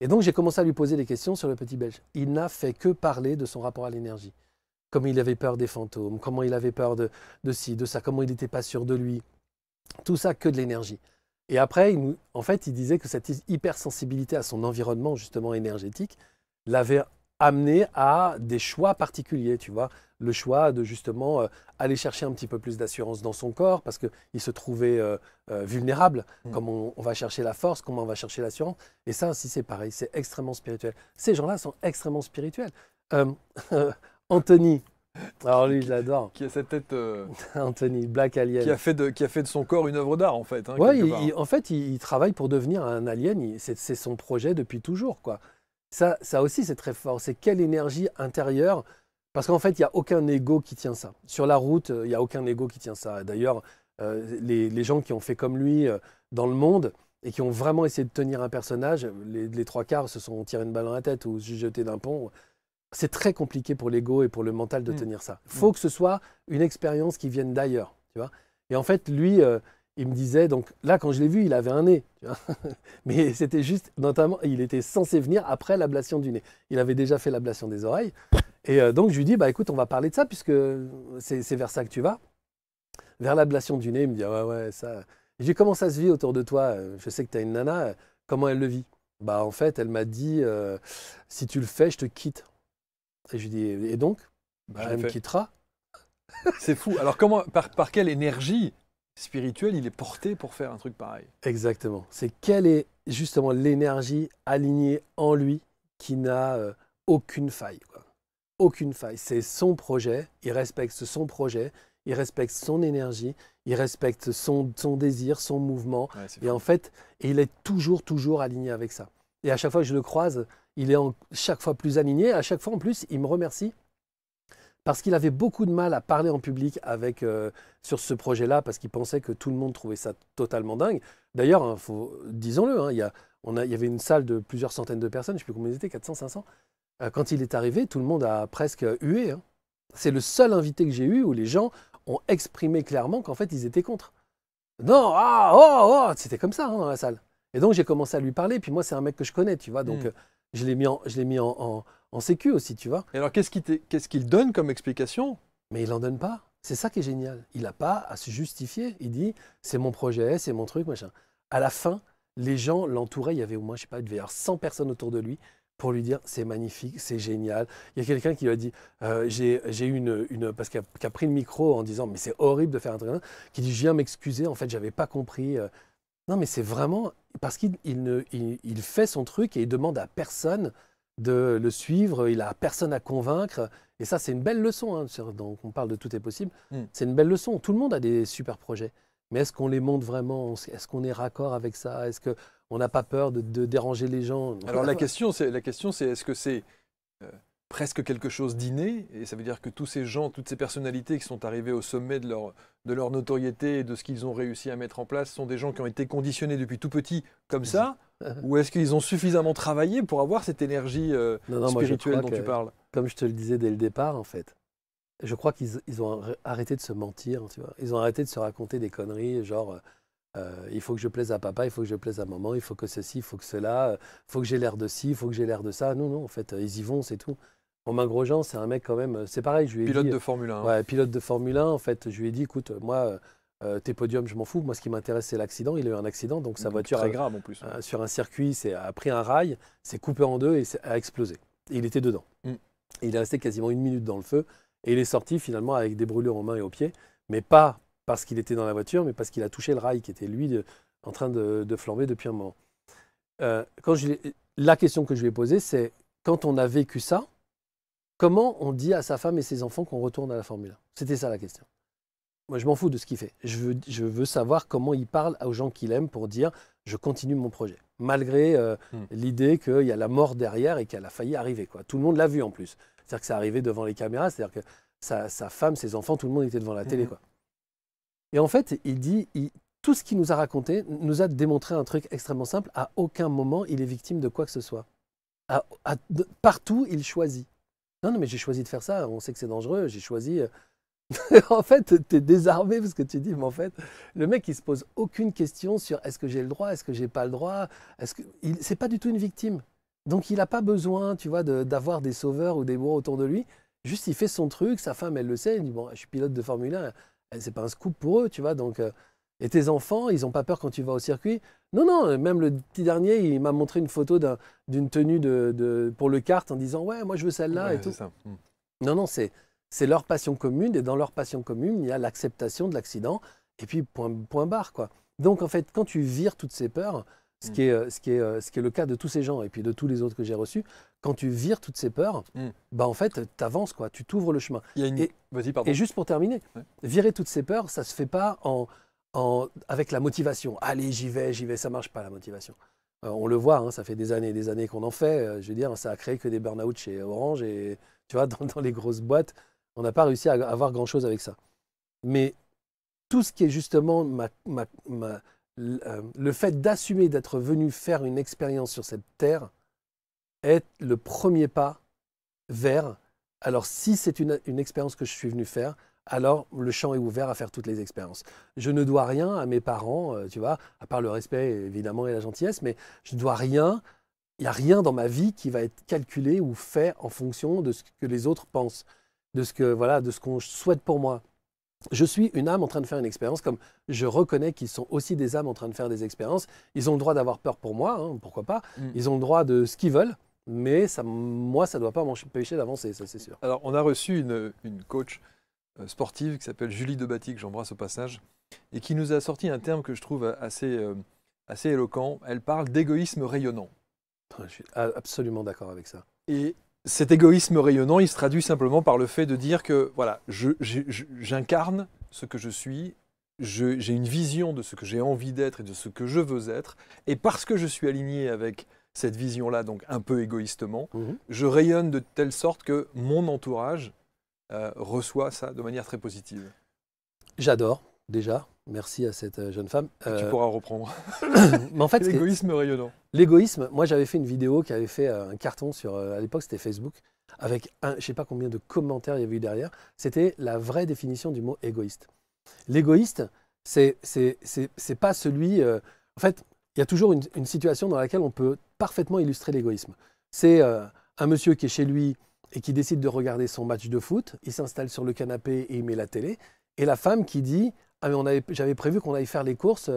Et donc, j'ai commencé à lui poser des questions sur le petit Belge. Il n'a fait que parler de son rapport à l'énergie. Comment il avait peur des fantômes, comment il avait peur de ci, de ça, comment il n'était pas sûr de lui. Tout ça, que de l'énergie. Et après, en fait, il disait que cette hypersensibilité à son environnement, justement énergétique, l'avait amené à des choix particuliers, tu vois. Le choix de justement aller chercher un petit peu plus d'assurance dans son corps parce qu'il se trouvait vulnérable, comme on va chercher la force, comment on va chercher l'assurance. Et ça aussi, c'est pareil, c'est extrêmement spirituel. Ces gens-là sont extrêmement spirituels. Anthony, alors lui, je l'adore. Qui a cette tête... Anthony, Black Alien. Qui a fait de son corps une œuvre d'art, en fait. Hein, ouais, en fait, il travaille pour devenir un alien. C'est son projet depuis toujours, quoi. Ça aussi, c'est très fort. C'est quelle énergie intérieure. Parce qu'en fait, il n'y a aucun ego qui tient ça. Sur la route, il n'y a aucun ego qui tient ça. D'ailleurs, les gens qui ont fait comme lui dans le monde et qui ont vraiment essayé de tenir un personnage, les trois quarts se sont tirés une balle dans la tête ou se jetés d'un pont. C'est très compliqué pour l'ego et pour le mental de tenir ça. Il faut que ce soit une expérience qui vienne d'ailleurs. Tu vois. Et en fait, lui, il me disait, donc là, quand je l'ai vu, il avait un nez. Tu vois. Mais c'était juste, notamment, il était censé venir après l'ablation du nez. Il avait déjà fait l'ablation des oreilles. Et donc, je lui dis, bah, écoute, on va parler de ça, puisque c'est vers ça que tu vas. Vers l'ablation du nez, il me dit, ouais, ça. Et j'ai dit, comment ça se vit autour de toi? Je sais que tu as une nana, comment elle le vit? Bah, en fait, elle m'a dit, si tu le fais, je te quitte. Et je lui dis, et donc? Bah, elle me quittera. C'est fou. Alors, par quelle énergie spirituelle il est porté pour faire un truc pareil? Exactement. C'est quelle est justement l'énergie alignée en lui qui n'a aucune faille, quoi. Aucune faille. C'est son projet, il respecte son projet, il respecte son énergie, il respecte son désir, son mouvement. Ouais, et en fait, il est toujours aligné avec ça. Et à chaque fois que je le croise, il est chaque fois plus aligné. À chaque fois, en plus, il me remercie parce qu'il avait beaucoup de mal à parler en public sur ce projet-là parce qu'il pensait que tout le monde trouvait ça totalement dingue. D'ailleurs, hein, disons-le, hein, il y avait une salle de plusieurs centaines de personnes, je ne sais plus combien ils étaient, 400, 500. Quand il est arrivé, tout le monde a presque hué. Hein. C'est le seul invité que j'ai eu où les gens ont exprimé clairement qu'en fait, ils étaient contre. Non, c'était comme ça hein, dans la salle. Et donc, j'ai commencé à lui parler. Puis moi, c'est un mec que je connais, tu vois. Donc, je l'ai mis en sécu aussi, tu vois. Et alors, qu'est-ce qu'il donne comme explication? Mais il n'en donne pas. C'est ça qui est génial. Il n'a pas à se justifier. Il dit, c'est mon projet, c'est mon truc, machin. À la fin, les gens l'entouraient. Il y avait au moins, je sais pas, il devait y avoir 100 personnes autour de lui pour lui dire, c'est magnifique, c'est génial. Il y a quelqu'un qui lui a dit, j'ai eu parce qu'il a pris le micro en disant, mais c'est horrible de faire un truc, qui dit, je viens m'excuser, en fait, j'avais pas compris. Non, mais c'est vraiment parce qu'il fait son truc et il demande à personne de le suivre, il a personne à convaincre. Et ça, c'est une belle leçon. Hein, donc, on parle de tout est possible. C'est une belle leçon. Tout le monde a des super projets. Mais est-ce qu'on les monte vraiment? Est-ce qu'on est raccord avec ça? Est-ce qu'on n'a pas peur de déranger les gens? Alors, la question, c'est est-ce que c'est presque quelque chose d'inné? Et ça veut dire que tous ces gens, toutes ces personnalités qui sont arrivées au sommet de leur notoriété et de ce qu'ils ont réussi à mettre en place sont des gens qui ont été conditionnés depuis tout petit comme ça? Ou est-ce qu'ils ont suffisamment travaillé pour avoir cette énergie spirituelle dont tu parles? Comme je te le disais dès le départ, en fait, je crois qu'ils ont arrêté de se mentir. Tu vois. Ils ont arrêté de se raconter des conneries, genre il faut que je plaise à papa, il faut que je plaise à maman, il faut que ceci, il faut que cela, il faut que j'ai l'air de ci, il faut que j'ai l'air de ça. Non, en fait, ils y vont, c'est tout. Romain Grosjean, c'est un mec quand même, c'est pareil. Je lui ai pilote dit, de Formule 1. Ouais, pilote de Formule 1. En fait, je lui ai dit, écoute, moi, tes podiums, je m'en fous. Moi, ce qui m'intéresse, c'est l'accident. Il a eu un accident, donc sa voiture, très grave en plus. Sur un circuit, a pris un rail, s'est coupé en deux et a explosé. Et il était dedans. Et il est resté quasiment 1 minute dans le feu. Et il est sorti finalement avec des brûlures aux mains et aux pieds, mais pas parce qu'il était dans la voiture, mais parce qu'il a touché le rail qui était lui en train de flamber depuis un moment. La question que je lui ai posée, c'est quand on a vécu ça, comment on dit à sa femme et ses enfants qu'on retourne à la Formule 1? C'était ça la question. Moi, je m'en fous de ce qu'il fait. Je veux savoir comment il parle aux gens qu'il aime pour dire je continue mon projet. Malgré l'idée qu'il y a la mort derrière et qu'elle a failli arriver, quoi. Tout le monde l'a vu en plus. C'est-à-dire que c'est arrivé devant les caméras, c'est-à-dire que sa femme, ses enfants, tout le monde était devant la télé, quoi. Et en fait, il dit, tout ce qu'il nous a raconté nous a démontré un truc extrêmement simple. À aucun moment, il est victime de quoi que ce soit. Partout, il choisit. Non, non, mais j'ai choisi de faire ça. On sait que c'est dangereux. J'ai choisi. En fait, tu es désarmé parce que tu dis, mais en fait, le mec, il se pose aucune question sur est-ce que j'ai le droit, est-ce que j'ai pas le droit. C'est pas du tout une victime. Donc, il n'a pas besoin, tu vois, d'avoir des sauveurs ou des bourreaux autour de lui. Juste, il fait son truc. Sa femme, elle le sait. Elle dit, bon, je suis pilote de Formule 1. C'est pas un scoop pour eux, tu vois. Donc, et tes enfants, ils n'ont pas peur quand tu vas au circuit. Non, non, même le petit dernier, il m'a montré une photo d'une tenue pour le kart en disant, ouais, moi, je veux celle-là et tout. Ça. Non, non, c'est leur passion commune. Et dans leur passion commune, il y a l'acceptation de l'accident. Et puis, point barre, quoi. Donc, en fait, quand tu vires toutes ces peurs, ce qui est le cas de tous ces gens et puis de tous les autres que j'ai reçus, quand tu vires toutes ces peurs, bah en fait, tu avances, quoi. Tu t'ouvres le chemin. Vas-y, pardon. Et juste pour terminer, virer toutes ces peurs, ça ne se fait pas avec la motivation. Allez, j'y vais, ça ne marche pas la motivation. On le voit, hein, ça fait des années et des années qu'on en fait. Je veux dire, ça a créé que des burn-out chez Orange et tu vois, dans les grosses boîtes, on n'a pas réussi à avoir grand-chose avec ça. Mais tout ce qui est justement le fait d'assumer d'être venu faire une expérience sur cette terre est le premier pas vers. Alors, si c'est une expérience que je suis venu faire, alors le champ est ouvert à faire toutes les expériences. Je ne dois rien à mes parents, tu vois, à part le respect évidemment et la gentillesse, mais je ne dois rien. Il n'y a rien dans ma vie qui va être calculé ou fait en fonction de ce que les autres pensent, de ce qu'on souhaite pour moi. Je suis une âme en train de faire une expérience, comme je reconnais qu'ils sont aussi des âmes en train de faire des expériences. Ils ont le droit d'avoir peur pour moi, hein, pourquoi pas. Ils ont le droit de ce qu'ils veulent, mais moi, ça ne doit pas m'empêcher d'avancer, ça c'est sûr. Alors, on a reçu une coach sportive qui s'appelle Julie Debatty, que j'embrasse au passage, et qui nous a sorti un terme que je trouve assez éloquent. Elle parle d'égoïsme rayonnant. Je suis absolument d'accord avec ça. Et cet égoïsme rayonnant, il se traduit simplement par le fait de dire que voilà, j'incarne ce que je suis, j'ai une vision de ce que j'ai envie d'être et de ce que je veux être, et parce que je suis aligné avec cette vision-là, donc un peu égoïstement, je rayonne de telle sorte que mon entourage reçoit ça de manière très positive. J'adore, déjà. Merci à cette jeune femme. Tu pourras reprendre. Mais en fait, l'égoïsme rayonnant. L'égoïsme, moi j'avais fait une vidéo qui avait fait un carton sur, à l'époque c'était Facebook, avec je ne sais pas combien de commentaires il y avait eu derrière. C'était la vraie définition du mot égoïste. L'égoïste, c'est pas celui... en fait, il y a toujours une situation dans laquelle on peut parfaitement illustrer l'égoïsme. C'est un monsieur qui est chez lui et qui décide de regarder son match de foot, il s'installe sur le canapé et il met la télé, et la femme qui dit « Ah mais j'avais prévu qu'on aille faire les courses,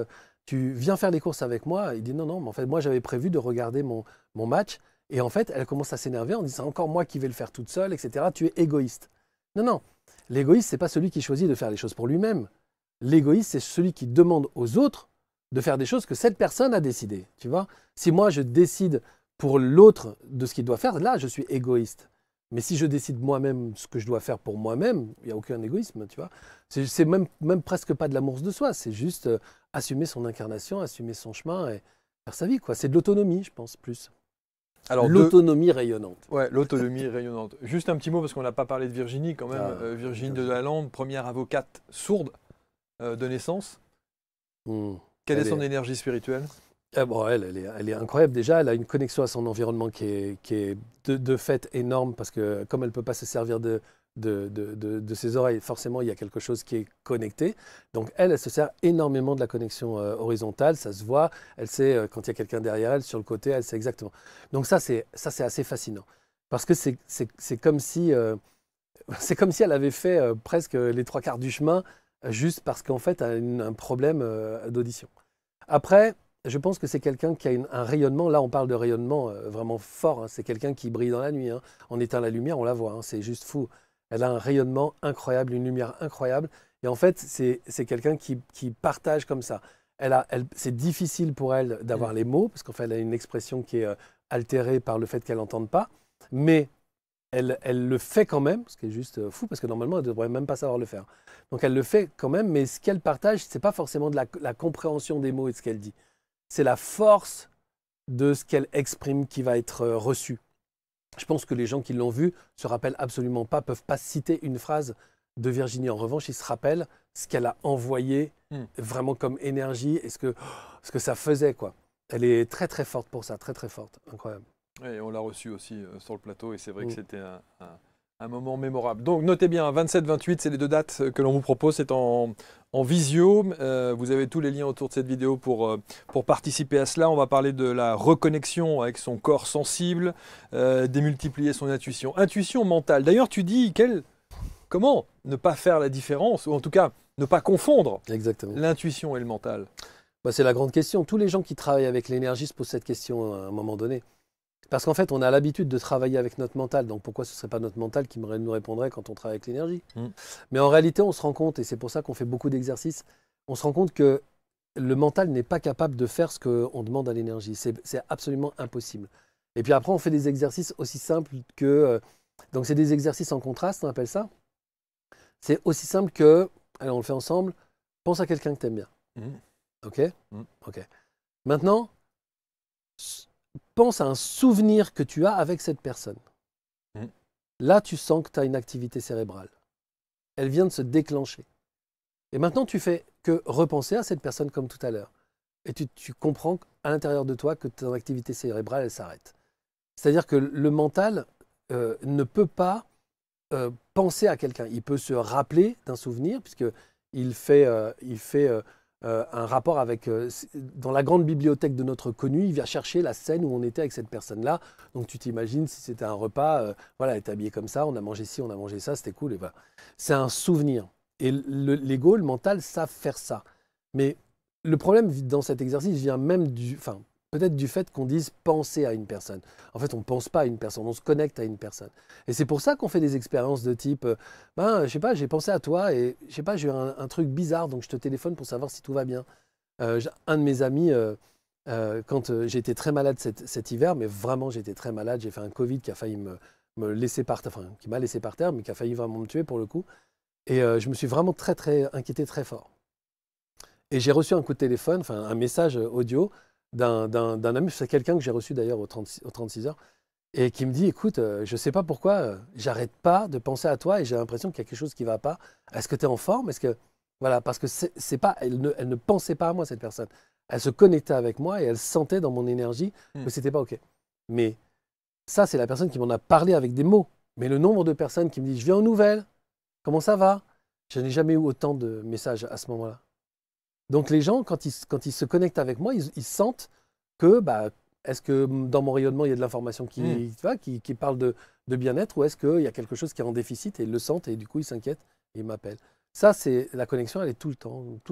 tu viens faire les courses avec moi ?» Il dit « Non, non, mais en fait moi j'avais prévu de regarder mon match. » Et en fait, elle commence à s'énerver en disant « C'est encore moi qui vais le faire toute seule, etc. Tu es égoïste. » Non, non, l'égoïste, ce n'est pas celui qui choisit de faire les choses pour lui-même. L'égoïste, c'est celui qui demande aux autres de faire des choses que cette personne a décidées. Tu vois, si moi je décide pour l'autre de ce qu'il doit faire, là je suis égoïste. Mais si je décide moi-même ce que je dois faire pour moi-même, il n'y a aucun égoïsme, tu vois. C'est même presque pas de l'amour de soi, c'est juste assumer son incarnation, assumer son chemin et faire sa vie, quoi. C'est de l'autonomie, je pense, plus. Alors, l'autonomie rayonnante. Ouais, l'autonomie rayonnante. Juste un petit mot, parce qu'on n'a pas parlé de Virginie quand même. Virginie de Lalande, première avocate sourde de naissance. Quelle est son énergie spirituelle ? Bon, elle est incroyable. Déjà, elle a une connexion à son environnement qui est de fait énorme parce que comme elle ne peut pas se servir de ses oreilles, forcément, il y a quelque chose qui est connecté. Donc, elle se sert énormément de la connexion horizontale. Ça se voit. Elle sait quand il y a quelqu'un derrière elle, sur le côté, elle sait exactement. Donc, ça, c'est assez fascinant parce que c'est comme si elle avait fait presque les 3/4 du chemin juste parce qu'en fait, elle a un problème d'audition. Après, je pense que c'est quelqu'un qui a un rayonnement. Là, on parle de rayonnement vraiment fort. Hein. C'est quelqu'un qui brille dans la nuit. Hein. On éteint la lumière, on la voit. Hein. C'est juste fou. Elle a un rayonnement incroyable, une lumière incroyable. Et en fait, c'est quelqu'un qui partage comme ça. C'est difficile pour elle d'avoir les mots, parce qu'en fait, elle a une expression qui est altérée par le fait qu'elle n'entende pas. Mais elle le fait quand même, ce qui est juste fou, parce que normalement, elle ne devrait même pas savoir le faire. Donc, elle le fait quand même, mais ce qu'elle partage, ce n'est pas forcément de la compréhension des mots et de ce qu'elle dit. c'est la force de ce qu'elle exprime qui va être reçue. Je pense que les gens qui l'ont vu se rappellent absolument pas, peuvent pas citer une phrase de Virginie. En revanche, ils se rappellent ce qu'elle a envoyé vraiment comme énergie et ce que ça faisait, quoi. Elle est très très forte pour ça, très très forte, incroyable. Et on l'a reçu aussi sur le plateau et c'est vrai que c'était un moment mémorable. Donc notez bien, 27-28, c'est les 2 dates que l'on vous propose, c'est en visio. Vous avez tous les liens autour de cette vidéo pour participer à cela. On va parler de la reconnexion avec son corps sensible, démultiplier son intuition. Intuition mentale. D'ailleurs, tu dis comment ne pas faire la différence, ou en tout cas ne pas confondre l'intuition et le mental. Bah, c'est la grande question. Tous les gens qui travaillent avec l'énergie se posent cette question à un moment donné. Parce qu'en fait, on a l'habitude de travailler avec notre mental. Donc pourquoi ce ne serait pas notre mental qui nous répondrait quand on travaille avec l'énergie? Mais en réalité, on se rend compte, et c'est pour ça qu'on fait beaucoup d'exercices, on se rend compte que le mental n'est pas capable de faire ce qu'on demande à l'énergie. C'est absolument impossible. Et puis après, on fait des exercices aussi simples que... donc c'est des exercices en contraste, on appelle ça. C'est aussi simple que... Allez, on le fait ensemble. Pense à quelqu'un que tu aimes bien. OK? OK. Maintenant, pense à un souvenir que tu as avec cette personne. Là, tu sens que tu as une activité cérébrale. Elle vient de se déclencher. Et maintenant, tu fais que repenser à cette personne comme tout à l'heure. Et tu comprends à l'intérieur de toi que ton activité cérébrale, elle s'arrête. C'est-à-dire que le mental ne peut pas penser à quelqu'un. Il peut se rappeler d'un souvenir, puisqu'il fait un rapport avec... dans la grande bibliothèque de notre connu, il vient chercher la scène où on était avec cette personne-là. Donc tu t'imagines si c'était un repas, voilà, elle était habillée comme ça, on a mangé ci, on a mangé ça, c'était cool. Et voilà. C'est un souvenir. Et l'ego, le mental, savent faire ça. Mais le problème dans cet exercice vient même peut-être du fait qu'on dise penser à une personne. En fait, on ne pense pas à une personne, on se connecte à une personne. Et c'est pour ça qu'on fait des expériences de type, je sais pas, j'ai pensé à toi et je sais pas, j'ai eu un truc bizarre, donc je te téléphone pour savoir si tout va bien. Un de mes amis, quand j'ai été très malade cet hiver, mais vraiment j'étais très malade, j'ai fait un Covid qui a failli me laisser par terre, enfin qui m'a laissé par terre, mais qui a failli vraiment me tuer pour le coup. Et je me suis vraiment très très inquiété très fort. Et j'ai reçu un coup de téléphone, enfin un message audio d'un ami, c'est quelqu'un que j'ai reçu d'ailleurs aux 36 heures, et qui me dit, écoute, je ne sais pas pourquoi, j'arrête pas de penser à toi et j'ai l'impression qu'il y a quelque chose qui ne va pas. Est-ce que tu es en forme? Voilà, parce que c'est pas, elle ne pensait pas à moi, cette personne. Elle se connectait avec moi et elle sentait dans mon énergie que ce n'était pas OK. Mais ça, c'est la personne qui m'en a parlé avec des mots. Mais le nombre de personnes qui me disent, je viens aux nouvelles, comment ça va? Je n'ai jamais eu autant de messages à ce moment-là. Donc les gens, quand ils se connectent avec moi, ils sentent que, est-ce que dans mon rayonnement, il y a de l'information qui parle de bien-être, ou est-ce qu'il y a quelque chose qui est en déficit et ils le sentent et du coup ils s'inquiètent et ils m'appellent. Ça, c'est la connexion, elle est tout le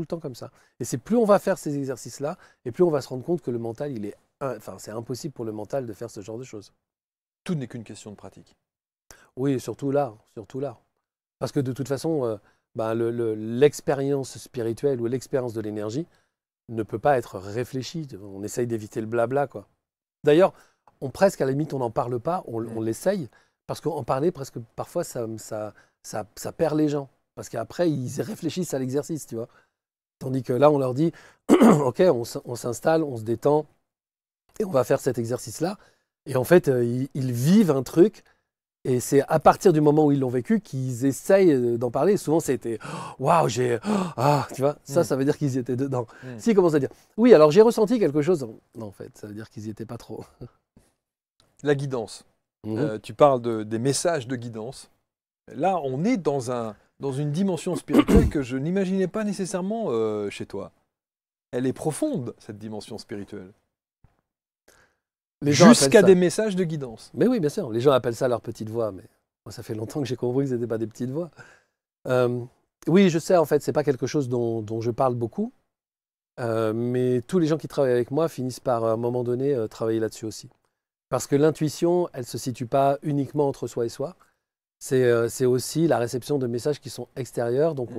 temps comme ça. Et c'est plus on va faire ces exercices-là, et plus on va se rendre compte que le mental, c'est impossible pour le mental de faire ce genre de choses. Tout n'est qu'une question de pratique. Oui, surtout là. Parce que de toute façon... l'expérience spirituelle ou l'expérience de l'énergie ne peut pas être réfléchie. On essaye d'éviter le blabla, quoi. D'ailleurs, presque à la limite, on n'en parle pas, on l'essaye, parce qu'en parler, presque parfois, ça perd les gens. Parce qu'après, ils réfléchissent à l'exercice, tu vois. Tandis que là, on leur dit, OK, on s'installe, on se détend, et on va faire cet exercice-là. Et en fait, ils vivent un truc. Et c'est à partir du moment où ils l'ont vécu qu'ils essayent d'en parler. Souvent, c'était « Waouh, j'ai... Ah !» Tu vois, ça veut dire qu'ils y étaient dedans. S'ils commencent à dire « Oui, alors j'ai ressenti quelque chose. » Non, en fait, ça veut dire qu'ils n'y étaient pas trop. La guidance. Tu parles des messages de guidance. Là, on est dans une dimension spirituelle que je n'imaginais pas nécessairement chez toi. Elle est profonde, cette dimension spirituelle. Jusqu'à des messages de guidance. Mais oui, bien sûr. Les gens appellent ça leur petite voix. Mais moi, ça fait longtemps que j'ai compris que ce n'était pas des petites voix. Oui, je sais, en fait, ce n'est pas quelque chose dont je parle beaucoup. Mais tous les gens qui travaillent avec moi finissent par, à un moment donné, travailler là-dessus aussi. Parce que l'intuition, elle ne se situe pas uniquement entre soi et soi. C'est aussi la réception de messages qui sont extérieurs. Donc,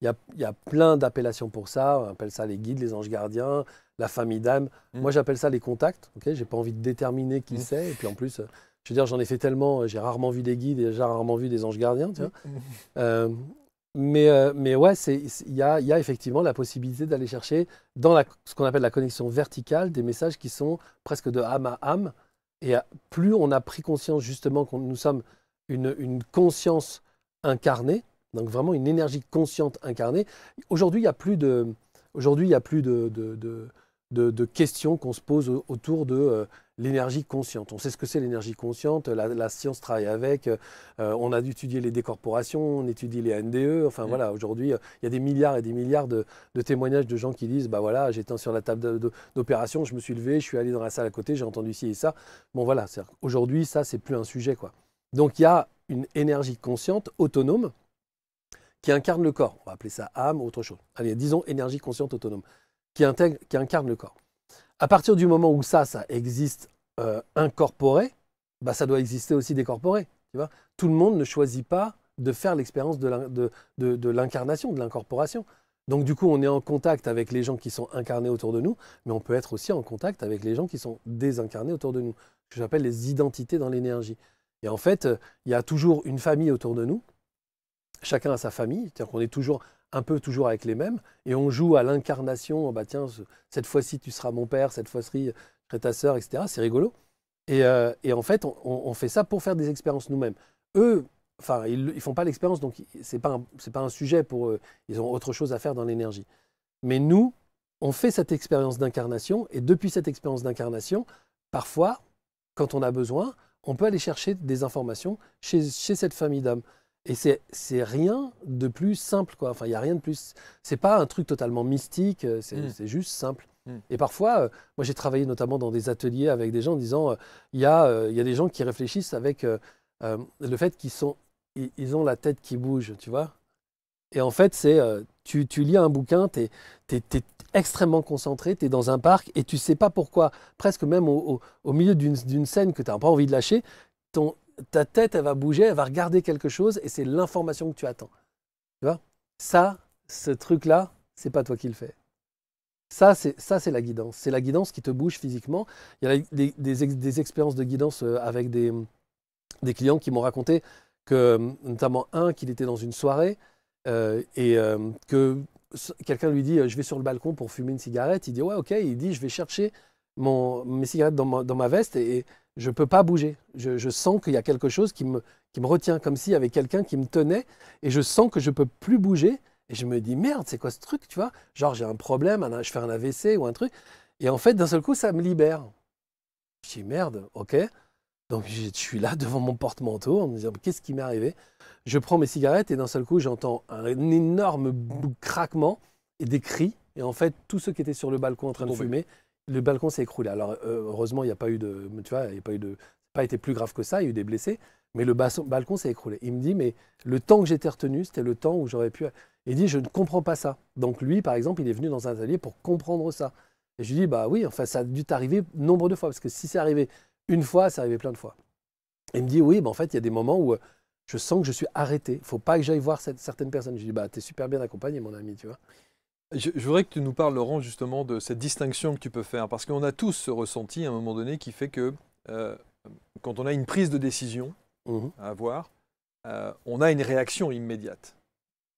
il y a plein d'appellations pour ça. On appelle ça les guides, les anges gardiens, la famille d'âme. Moi, j'appelle ça les contacts. Okay, je n'ai pas envie de déterminer qui c'est. Et puis en plus, je veux dire, j'en ai fait tellement, j'ai rarement vu des guides et j'ai rarement vu des anges gardiens. Tu vois. Mais ouais, il y a effectivement la possibilité d'aller chercher dans ce qu'on appelle la connexion verticale des messages qui sont presque de âme à âme. Et plus on a pris conscience justement que nous sommes une conscience incarnée, donc vraiment une énergie consciente incarnée. Aujourd'hui, il n'y a plus de questions qu'on se pose autour de l'énergie consciente. On sait ce que c'est l'énergie consciente, la science travaille avec, on a étudié les décorporations, on étudie les NDE, enfin voilà, aujourd'hui, il y a des milliards et des milliards de témoignages de gens qui disent, bah voilà, j'étais sur la table d'opération, je me suis levé, je suis allé dans la salle à côté, j'ai entendu ci et ça. Bon voilà, aujourd'hui, ça, c'est plus un sujet, quoi. Donc il y a une énergie consciente, autonome, qui incarne le corps. On va appeler ça âme ou autre chose. Allez, disons énergie consciente autonome, qui incarne le corps. À partir du moment où ça existe incorporé, bah, ça doit exister aussi décorporé. Tu vois, tout le monde ne choisit pas de faire l'expérience de l'incarnation, de l'incorporation. Donc du coup, on est en contact avec les gens qui sont incarnés autour de nous, mais on peut être aussi en contact avec les gens qui sont désincarnés autour de nous, ce que j'appelle les identités dans l'énergie. Et en fait, il y a toujours une famille autour de nous, chacun a sa famille, c'est-à-dire qu'on est toujours toujours avec les mêmes, et on joue à l'incarnation, bah tiens, cette fois-ci tu seras mon père, cette fois-ci je serai ta sœur, etc. C'est rigolo. Et en fait, on fait ça pour faire des expériences nous-mêmes. Eux, enfin, ils font pas l'expérience, donc c'est pas un sujet pour eux. Ils ont autre chose à faire dans l'énergie. Mais nous, on fait cette expérience d'incarnation, et depuis cette expérience d'incarnation, parfois, quand on a besoin, on peut aller chercher des informations chez cette famille d'âmes. Et c'est rien de plus simple, quoi. Enfin, il n'y a rien de plus. C'est pas un truc totalement mystique, c'est juste simple. Et parfois, moi j'ai travaillé notamment dans des ateliers avec des gens en disant il y a des gens qui réfléchissent avec le fait ils ont la tête qui bouge, tu vois. Et en fait, tu lis un bouquin, tu es extrêmement concentré, tu es dans un parc et tu sais pas pourquoi, presque même au milieu d'une scène que tu n'as pas envie de lâcher, ta tête, elle va bouger, elle va regarder quelque chose et c'est l'information que tu attends. Tu vois? Ça, ce truc-là, c'est pas toi qui le fais. Ça, c'est la guidance. C'est la guidance qui te bouge physiquement. Il y a des expériences de guidance avec des clients qui m'ont raconté que, notamment qu'il était dans une soirée que quelqu'un lui dit je vais sur le balcon pour fumer une cigarette. Il dit ouais, ok. Il dit je vais chercher mes cigarettes dans ma veste et je ne peux pas bouger. Je sens qu'il y a quelque chose qui me retient, comme s'il y avait quelqu'un qui me tenait et je sens que je ne peux plus bouger. Et je me dis, merde, c'est quoi ce truc, tu vois? Genre, j'ai un problème, je fais un AVC ou un truc. Et en fait, d'un seul coup, ça me libère. Je dis, merde, ok. Donc, je suis là devant mon porte-manteau en me disant, qu'est-ce qui m'est arrivé? Je prends mes cigarettes et d'un seul coup, j'entends un énorme craquement et des cris. Et en fait, tous ceux qui étaient sur le balcon en train de fumer, le balcon s'est écroulé. Alors, heureusement, il n'y a pas eu de, tu vois, il n'y a pas eu de, pas été plus grave que ça, il y a eu des blessés. Mais le balcon s'est écroulé. Il me dit, mais le temps que j'étais retenu, c'était le temps où j'aurais pu... Il dit, je ne comprends pas ça. Donc lui, par exemple, il est venu dans un atelier pour comprendre ça. Et je lui dis, bah oui, enfin, ça a dû t'arriver nombre de fois. Parce que si c'est arrivé une fois, c'est arrivé plein de fois. Et il me dit, oui, bah en fait, il y a des moments où je sens que je suis arrêté. Il ne faut pas que j'aille voir certaines personnes. Je lui dis, bah t'es super bien accompagné, mon ami, tu vois. Je voudrais que tu nous parles, Laurent, justement de cette distinction que tu peux faire. Parce qu'on a tous ce ressenti à un moment donné qui fait que quand on a une prise de décision à avoir, on a une réaction immédiate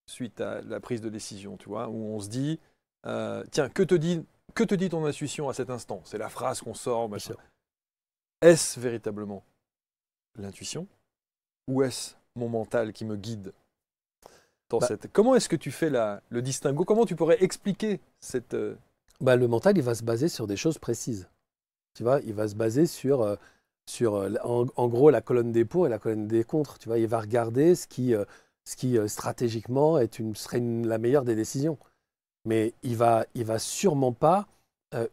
suite à la prise de décision, tu vois, où on se dit, tiens, que te dit ton intuition à cet instant? C'est la phrase qu'on sort. Est-ce véritablement l'intuition ou est-ce mon mental qui me guide dans Comment est-ce que tu fais le distinguo? Comment tu pourrais expliquer cette... Le mental, il va se baser sur des choses précises. Tu vois, il va se baser sur en gros, la colonne des pour et la colonne des contre. Tu vois, il va regarder ce qui stratégiquement serait la meilleure des décisions. Mais il va sûrement pas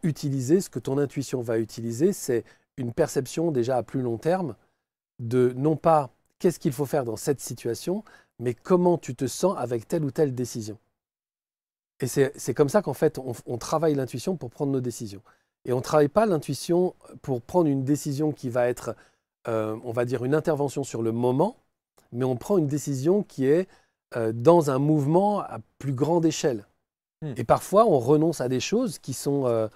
utiliser ce que ton intuition va utiliser, c'est une perception déjà à plus long terme de non pas qu'est-ce qu'il faut faire dans cette situation, mais comment tu te sens avec telle ou telle décision. Et c'est comme ça qu'en fait, on travaille l'intuition pour prendre nos décisions. Et on ne travaille pas l'intuition pour prendre une décision qui va être, on va dire, une intervention sur le moment, mais on prend une décision qui est dans un mouvement à plus grande échelle. Et parfois, on renonce à des choses qui sont...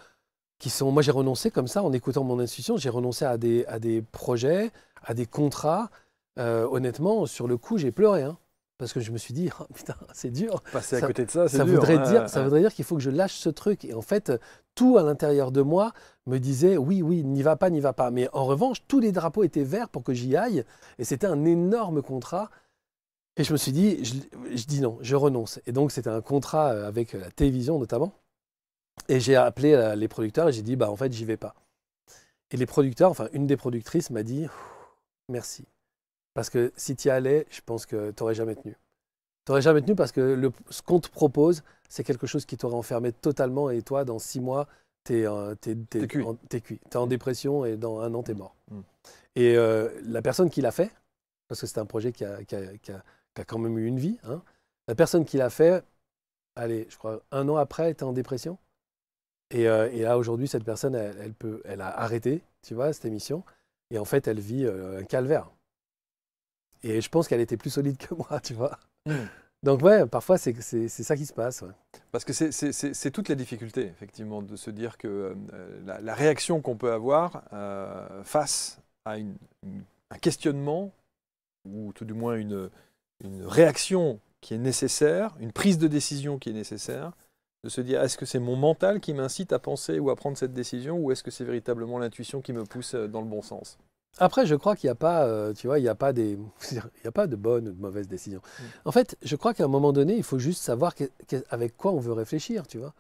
Moi, j'ai renoncé comme ça, en écoutant mon intuition, j'ai renoncé à des projets, à des contrats. Honnêtement, sur le coup, j'ai pleuré. Hein, parce que je me suis dit, oh, putain, c'est dur. Passer à Ça- côté de ça, c'est Ça dur. voudrait hein. dire, ça voudrait dire qu'il faut que je lâche ce truc. Et en fait, tout à l'intérieur de moi me disait, oui, oui, n'y va pas, n'y va pas. Mais en revanche, tous les drapeaux étaient verts pour que j'y aille. Et c'était un énorme contrat. Et je me suis dit, je dis non, je renonce. Et donc, c'était un contrat avec la télévision notamment. Et j'ai appelé les producteurs et j'ai dit, bah, en fait, j'y vais pas. Et les producteurs, enfin, une des productrices m'a dit, merci. Parce que si tu y allais, je pense que tu n'aurais jamais tenu. Tu n'aurais jamais tenu parce que ce qu'on te propose, c'est quelque chose qui t'aurait enfermé totalement. Et toi, dans 6 mois, tu es cuit. T'es cuit. Tu es en dépression et dans 1 an, tu es mort. Mm. Et la personne qui l'a fait, parce que c'est un projet qui a quand même eu une vie, hein, la personne qui l'a fait, allez, je crois, 1 an après, elle était en dépression. Et là, aujourd'hui, cette personne, elle a arrêté, tu vois, cette émission. Et en fait, elle vit un calvaire. Et je pense qu'elle était plus solide que moi, tu vois. Mm. Donc ouais, parfois, c'est ça qui se passe. Ouais. Parce que c'est toute la difficulté, effectivement, de se dire que la réaction qu'on peut avoir face à un questionnement, ou tout du moins une réaction qui est nécessaire, une prise de décision qui est nécessaire, de se dire est-ce que c'est mon mental qui m'incite à penser ou à prendre cette décision, ou est-ce que c'est véritablement l'intuition qui me pousse dans le bon sens? Après, je crois qu'il n'y a pas, tu vois, il n'y a pas il y a pas de bonnes ou de mauvaises décisions. Mm. En fait, je crois qu'à un moment donné, il faut juste savoir avec quoi on veut réfléchir, tu vois.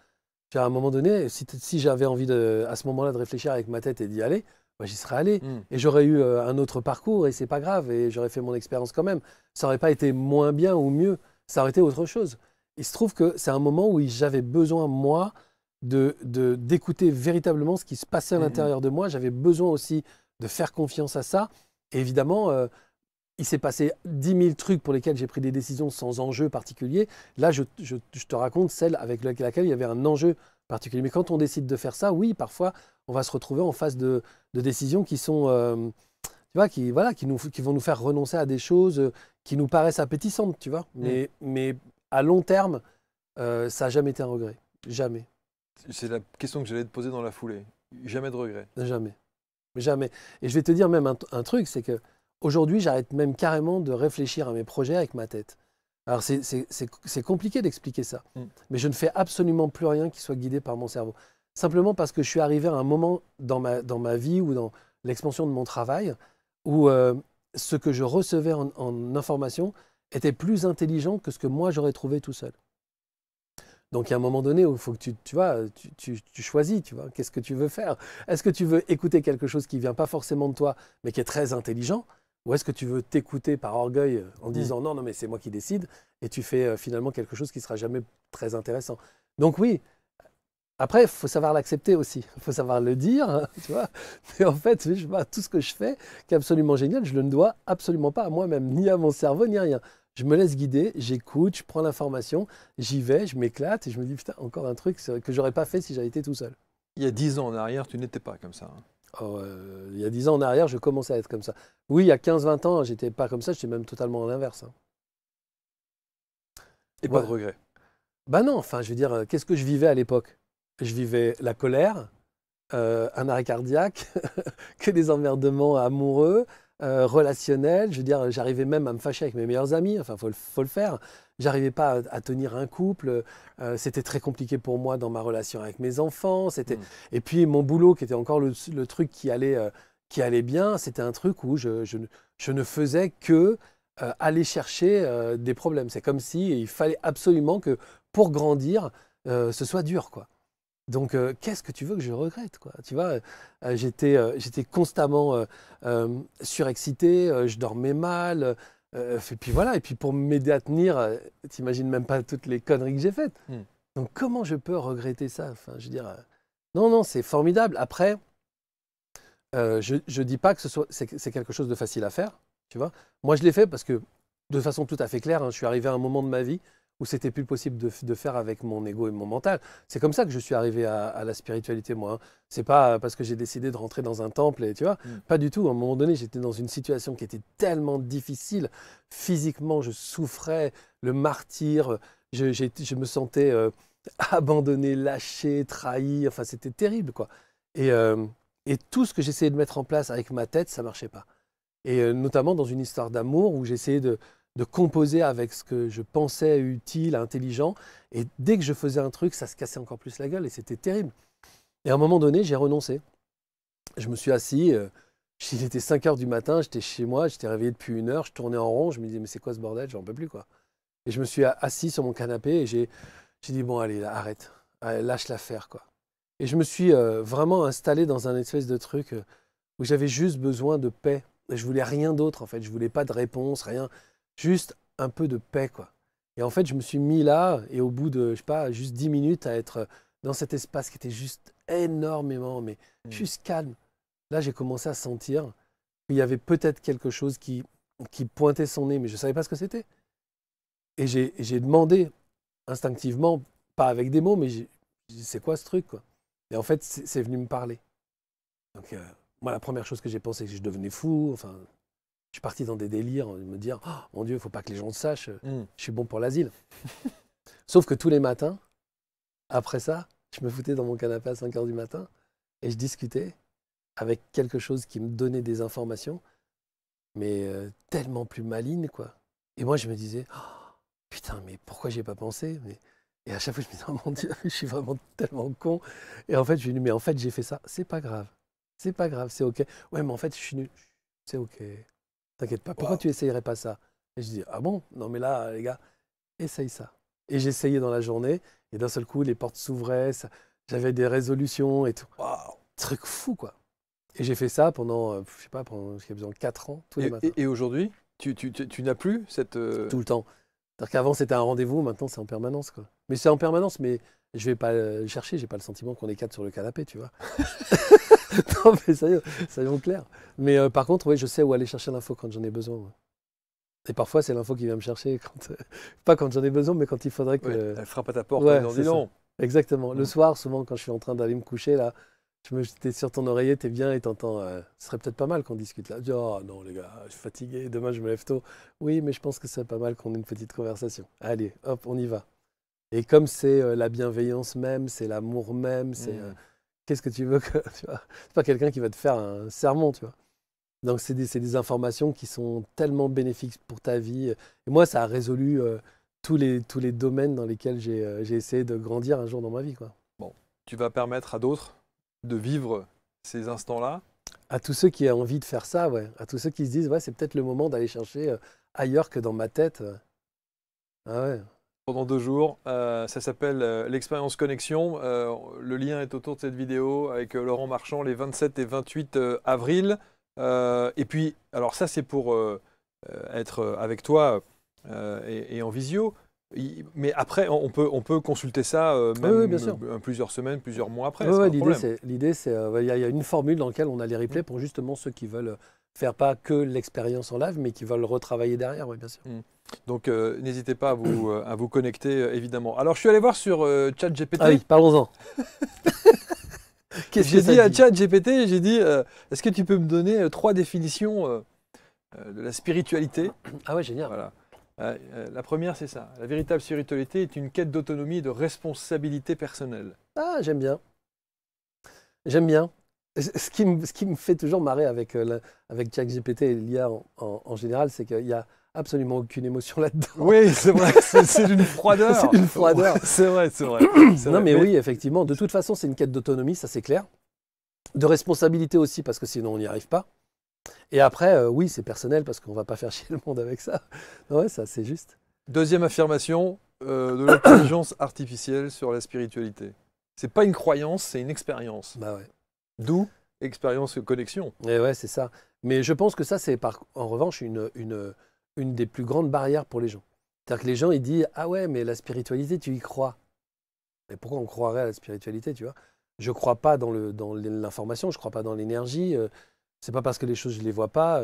À un moment donné, si j'avais envie à ce moment-là de réfléchir avec ma tête et d'y aller, bah, j'y serais allé. Mm. Et j'aurais eu un autre parcours et c'est pas grave. Et j'aurais fait mon expérience quand même. Ça n'aurait pas été moins bien ou mieux. Ça aurait été autre chose. Il se trouve que c'est un moment où j'avais besoin, moi, d'écouter véritablement ce qui se passait à l'intérieur de moi. J'avais besoin aussi de faire confiance à ça. Et évidemment, il s'est passé 10 000 trucs pour lesquels j'ai pris des décisions sans enjeu particulier. Là, je te raconte celle avec laquelle il y avait un enjeu particulier. Mais quand on décide de faire ça, oui, parfois, on va se retrouver en face de décisions qui sont, tu vois, qui vont nous faire renoncer à des choses qui nous paraissent appétissantes, tu vois. Mais à long terme, ça n'a jamais été un regret. Jamais. C'est la question que j'allais te poser dans la foulée. Jamais de regret. Jamais. Jamais. Et je vais te dire même un truc, c'est que aujourd'hui, j'arrête même carrément de réfléchir à mes projets avec ma tête. Alors, c'est compliqué d'expliquer ça, mais je ne fais absolument plus rien qui soit guidé par mon cerveau. Simplement parce que je suis arrivé à un moment dans ma vie ou dans l'expansion de mon travail où ce que je recevais en information était plus intelligent que ce que moi j'aurais trouvé tout seul. Donc, il y a un moment donné où il faut que tu choisis, tu vois, qu'est-ce que tu veux faire? Est-ce que tu veux écouter quelque chose qui ne vient pas forcément de toi, mais qui est très intelligent? Ou est-ce que tu veux t'écouter par orgueil en disant non, non, mais c'est moi qui décide, et tu fais finalement quelque chose qui ne sera jamais très intéressant? Donc oui, après, il faut savoir l'accepter aussi. Il faut savoir le dire, hein, tu vois. Mais en fait, tout ce que je fais, qui est absolument génial, je ne le dois absolument pas à moi-même, ni à mon cerveau, ni à rien. Je me laisse guider, j'écoute, je prends l'information, j'y vais, je m'éclate et je me dis, putain, encore un truc que j'aurais pas fait si j'avais été tout seul. Il y a 10 ans en arrière, tu n'étais pas comme ça. Hein. Oh, il y a 10 ans en arrière, je commençais à être comme ça. Oui, il y a 15-20 ans, j'étais pas comme ça, j'étais même totalement à l'inverse. Hein. Et pas de regret. Bah non, enfin, je veux dire, qu'est-ce que je vivais à l'époque? Je vivais la colère, un arrêt cardiaque, que des emmerdements amoureux, relationnels. Je veux dire, j'arrivais même à me fâcher avec mes meilleurs amis. Enfin, faut le faire. J'arrivais pas à tenir un couple. C'était très compliqué pour moi dans ma relation avec mes enfants. Et puis mon boulot, qui était encore le truc qui allait bien, c'était un truc où je ne faisais que aller chercher des problèmes. C'est comme si il fallait absolument que pour grandir, ce soit dur, quoi. Donc, qu'est-ce que tu veux que je regrette, quoi? Tu vois, j'étais constamment surexcité, je dormais mal. Et puis voilà, et puis pour m'aider à tenir, t'imagines même pas toutes les conneries que j'ai faites. Donc, comment je peux regretter ça? Enfin, je veux dire, non, c'est formidable. Après, je dis pas que c'est quelque chose de facile à faire, tu vois. Moi, je l'ai fait parce que, de façon tout à fait claire, hein, je suis arrivé à un moment de ma vie où c'était plus possible de faire avec mon ego et mon mental. C'est comme ça que je suis arrivé à la spiritualité, moi. Hein. C'est pas parce que j'ai décidé de rentrer dans un temple, et tu vois, pas du tout. À un moment donné, j'étais dans une situation qui était tellement difficile. Physiquement, je souffrais, le martyre, je me sentais abandonné, lâché, trahi. Enfin, c'était terrible, quoi. Et tout ce que j'essayais de mettre en place avec ma tête, ça marchait pas. Et notamment dans une histoire d'amour où j'essayais de composer avec ce que je pensais utile, intelligent. Et dès que je faisais un truc, ça se cassait encore plus la gueule et c'était terrible. Et à un moment donné, j'ai renoncé. Je me suis assis, il était 5 heures du matin, j'étais chez moi, j'étais réveillé depuis 1 heure, je tournais en rond, je me disais mais c'est quoi ce bordel, j'en peux plus quoi. Et je me suis assis sur mon canapé et j'ai dit bon allez, là, arrête, allez, lâche l'affaire quoi. Et je me suis vraiment installé dans un espèce de truc où j'avais juste besoin de paix. Et je voulais rien d'autre en fait, je voulais pas de réponse, rien, juste un peu de paix quoi. Et en fait, je me suis mis là et au bout de, je sais pas, juste 10 minutes à être dans cet espace qui était juste énormément, mais juste calme. Là, j'ai commencé à sentir qu'il y avait peut-être quelque chose qui pointait son nez, mais je ne savais pas ce que c'était. Et j'ai demandé instinctivement, pas avec des mots, mais j'ai dit, c'est quoi ce truc quoi. Et en fait, c'est venu me parler. Donc, moi, la première chose que j'ai pensé, c'est que je devenais fou. Enfin, je suis parti dans des délires, me dire, oh, mon Dieu, il ne faut pas que les gens le sachent, je suis bon pour l'asile. Sauf que tous les matins, après ça, je me foutais dans mon canapé à 5 heures du matin et je discutais avec quelque chose qui me donnait des informations, mais tellement plus malignes, quoi. Et moi, je me disais, oh, putain, mais pourquoi j'y ai pas pensé Et à chaque fois, je me disais, oh mon Dieu, je suis vraiment tellement con. Et en fait, je lui ai dit, mais en fait, j'ai fait ça, c'est pas grave, c'est OK. Ouais, mais en fait, je suis nul, c'est OK. T'inquiète pas, pourquoi tu essayerais pas ça? Et je dis, ah bon? Non, mais là, les gars, essaye ça. Et j'essayais dans la journée, et d'un seul coup, les portes s'ouvraient, j'avais des résolutions et tout. Wow, truc fou, quoi. Et j'ai fait ça pendant, je sais pas, pendant jusqu'à 4 ans, tous les matins. Et aujourd'hui, tu n'as plus cette... Tout le temps. C'est-à-dire qu'avant, c'était un rendez-vous, maintenant, c'est en permanence, quoi. Mais c'est en permanence, mais je vais pas le chercher, j'ai pas le sentiment qu'on est 4 sur le canapé, tu vois. Non, mais soyons clairs. Mais par contre, oui, je sais où aller chercher l'info quand j'en ai besoin. Ouais. Et parfois, c'est l'info qui vient me chercher, pas quand j'en ai besoin, mais quand il faudrait que... Ouais, elle frappe à ta porte ouais, en disant non. Exactement. Le soir, souvent, quand je suis en train d'aller me coucher, là, t'es sur ton oreiller, t'es bien et t'entends, ce serait peut-être pas mal qu'on discute là. Je dis, oh non, les gars, je suis fatigué, demain je me lève tôt. Oui, mais je pense que ce serait pas mal qu'on ait une petite conversation. Allez, hop, on y va. Et comme c'est la bienveillance même, c'est l'amour même, c'est qu'est-ce que tu veux que. Tu vois, c'est pas quelqu'un qui va te faire un sermon, tu vois. Donc, c'est des informations qui sont tellement bénéfiques pour ta vie. Et moi, ça a résolu tous les domaines dans lesquels j'ai essayé de grandir un jour dans ma vie, quoi. Bon, tu vas permettre à d'autres de vivre ces instants-là. À tous ceux qui ont envie de faire ça, ouais. À tous ceux qui se disent, ouais, c'est peut-être le moment d'aller chercher ailleurs que dans ma tête. Ah ouais. Pendant 2 jours, ça s'appelle l'expérience connexion. Le lien est autour de cette vidéo avec Laurent Marchand les 27 et 28 avril. Et puis, alors ça c'est pour être avec toi et en visio. Mais après, on peut consulter ça même Oui, bien sûr. plusieurs semaines, plusieurs mois après. Ouais, C'est l'idée, c'est il y a une formule dans laquelle on a les replays pour justement ceux qui veulent faire pas que l'expérience en live, mais qui veulent retravailler derrière, oui, bien sûr. Donc, n'hésitez pas à vous connecter, évidemment. Alors, je suis allé voir sur ChatGPT. Ah oui, parlons-en. J'ai dit à ChatGPT, j'ai dit, est-ce que tu peux me donner 3 définitions de la spiritualité? Ah ouais, génial. Voilà. La première, c'est ça. La véritable spiritualité est une quête d'autonomie et de responsabilité personnelle. Ah, j'aime bien. J'aime bien. Ce qui me fait toujours marrer avec ChatGPT et l'IA en général, c'est qu'il n'y a absolument aucune émotion là-dedans. Oui, c'est vrai, c'est une froideur. C'est une froideur. C'est vrai. Non, mais oui, effectivement. De toute façon, c'est une quête d'autonomie, ça c'est clair. De responsabilité aussi, parce que sinon on n'y arrive pas. Et après, oui, c'est personnel, parce qu'on ne va pas faire chier le monde avec ça. Ouais, ça, c'est juste. Deuxième affirmation de l'intelligence artificielle sur la spiritualité. C'est pas une croyance, c'est une expérience. Bah ouais. D'où expérience connexion. Et ouais, c'est ça. Mais je pense que ça, c'est en revanche une des plus grandes barrières pour les gens. C'est-à-dire que les gens, ils disent « Ah ouais, mais la spiritualité, tu y crois ». Mais pourquoi on croirait à la spiritualité, tu vois? Je ne crois pas dans l'information, je ne crois pas dans l'énergie. C'est pas parce que les choses, je ne les vois pas.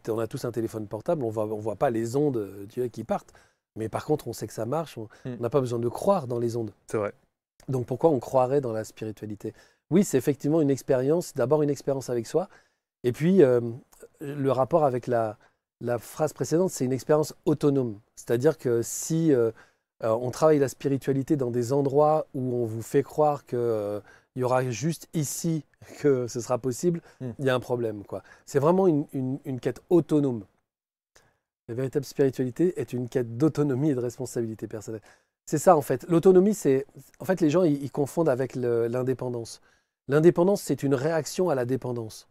On a tous un téléphone portable, on voit pas les ondes tu vois, qui partent. Mais par contre, on sait que ça marche. On n'a pas besoin de croire dans les ondes. C'est vrai. Donc pourquoi on croirait dans la spiritualité? Oui, c'est effectivement une expérience, d'abord une expérience avec soi. Et puis, le rapport avec la phrase précédente, c'est une expérience autonome. C'est-à-dire que si on travaille la spiritualité dans des endroits où on vous fait croire qu'il y aura juste ici que ce sera possible, il y a un problème, quoi. C'est vraiment une quête autonome. La véritable spiritualité est une quête d'autonomie et de responsabilité personnelle. C'est ça, en fait. L'autonomie, c'est... En fait, les gens, ils confondent avec l'indépendance. L'indépendance, c'est une réaction à la dépendance.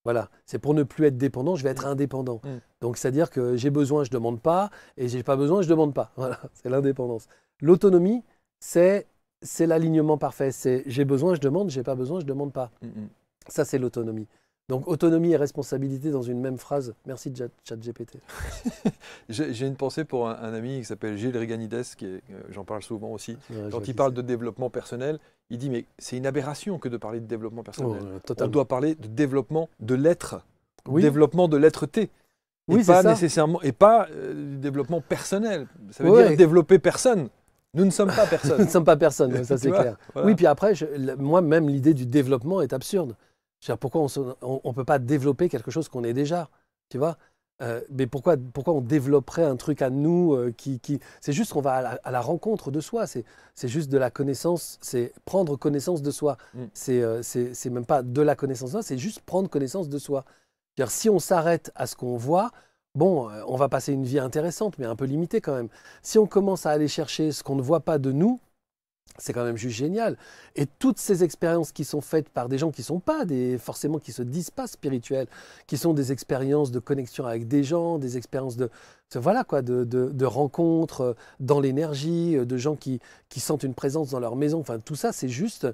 Voilà. C'est pour ne plus être dépendant, je vais être indépendant. Donc, c'est-à-dire que j'ai besoin, je ne demande pas, et j'ai pas besoin, je ne demande pas. Voilà, c'est l'indépendance. L'autonomie, c'est l'alignement parfait. C'est j'ai besoin, je demande, j'ai pas besoin, je ne demande pas. Ça, c'est l'autonomie. Donc, autonomie et responsabilité dans une même phrase. Merci, ChatGPT. J'ai une pensée pour un ami qui s'appelle Gilles Riganides, j'en parle souvent aussi. Ouais, Quand il parle de développement personnel, il dit mais c'est une aberration que de parler de développement personnel. On doit parler de développement de l'être, développement de l'être-té. Oui, pas ça. Nécessairement, et pas du développement personnel. Ça veut dire développer personne. Nous ne sommes pas personne. Nous ne sommes pas personne, ça c'est clair. Voilà. Oui, puis après, moi-même, l'idée du développement est absurde. Pourquoi on ne peut pas développer quelque chose qu'on est déjà, tu vois mais pourquoi on développerait un truc à nous c'est juste qu'on va à la rencontre de soi, c'est juste de la connaissance, c'est prendre connaissance de soi. C'est même pas de la connaissance de soi, c'est juste prendre connaissance de soi. C'est-à-dire, si on s'arrête à ce qu'on voit, bon, on va passer une vie intéressante, mais un peu limitée quand même. Si on commence à aller chercher ce qu'on ne voit pas de nous, c'est quand même juste génial. Et toutes ces expériences qui sont faites par des gens qui ne sont pas forcément qui se disent pas spirituels, qui sont des expériences de connexion avec des gens, des expériences voilà quoi, de rencontres dans l'énergie, de gens qui sentent une présence dans leur maison. Enfin, tout ça, c'est juste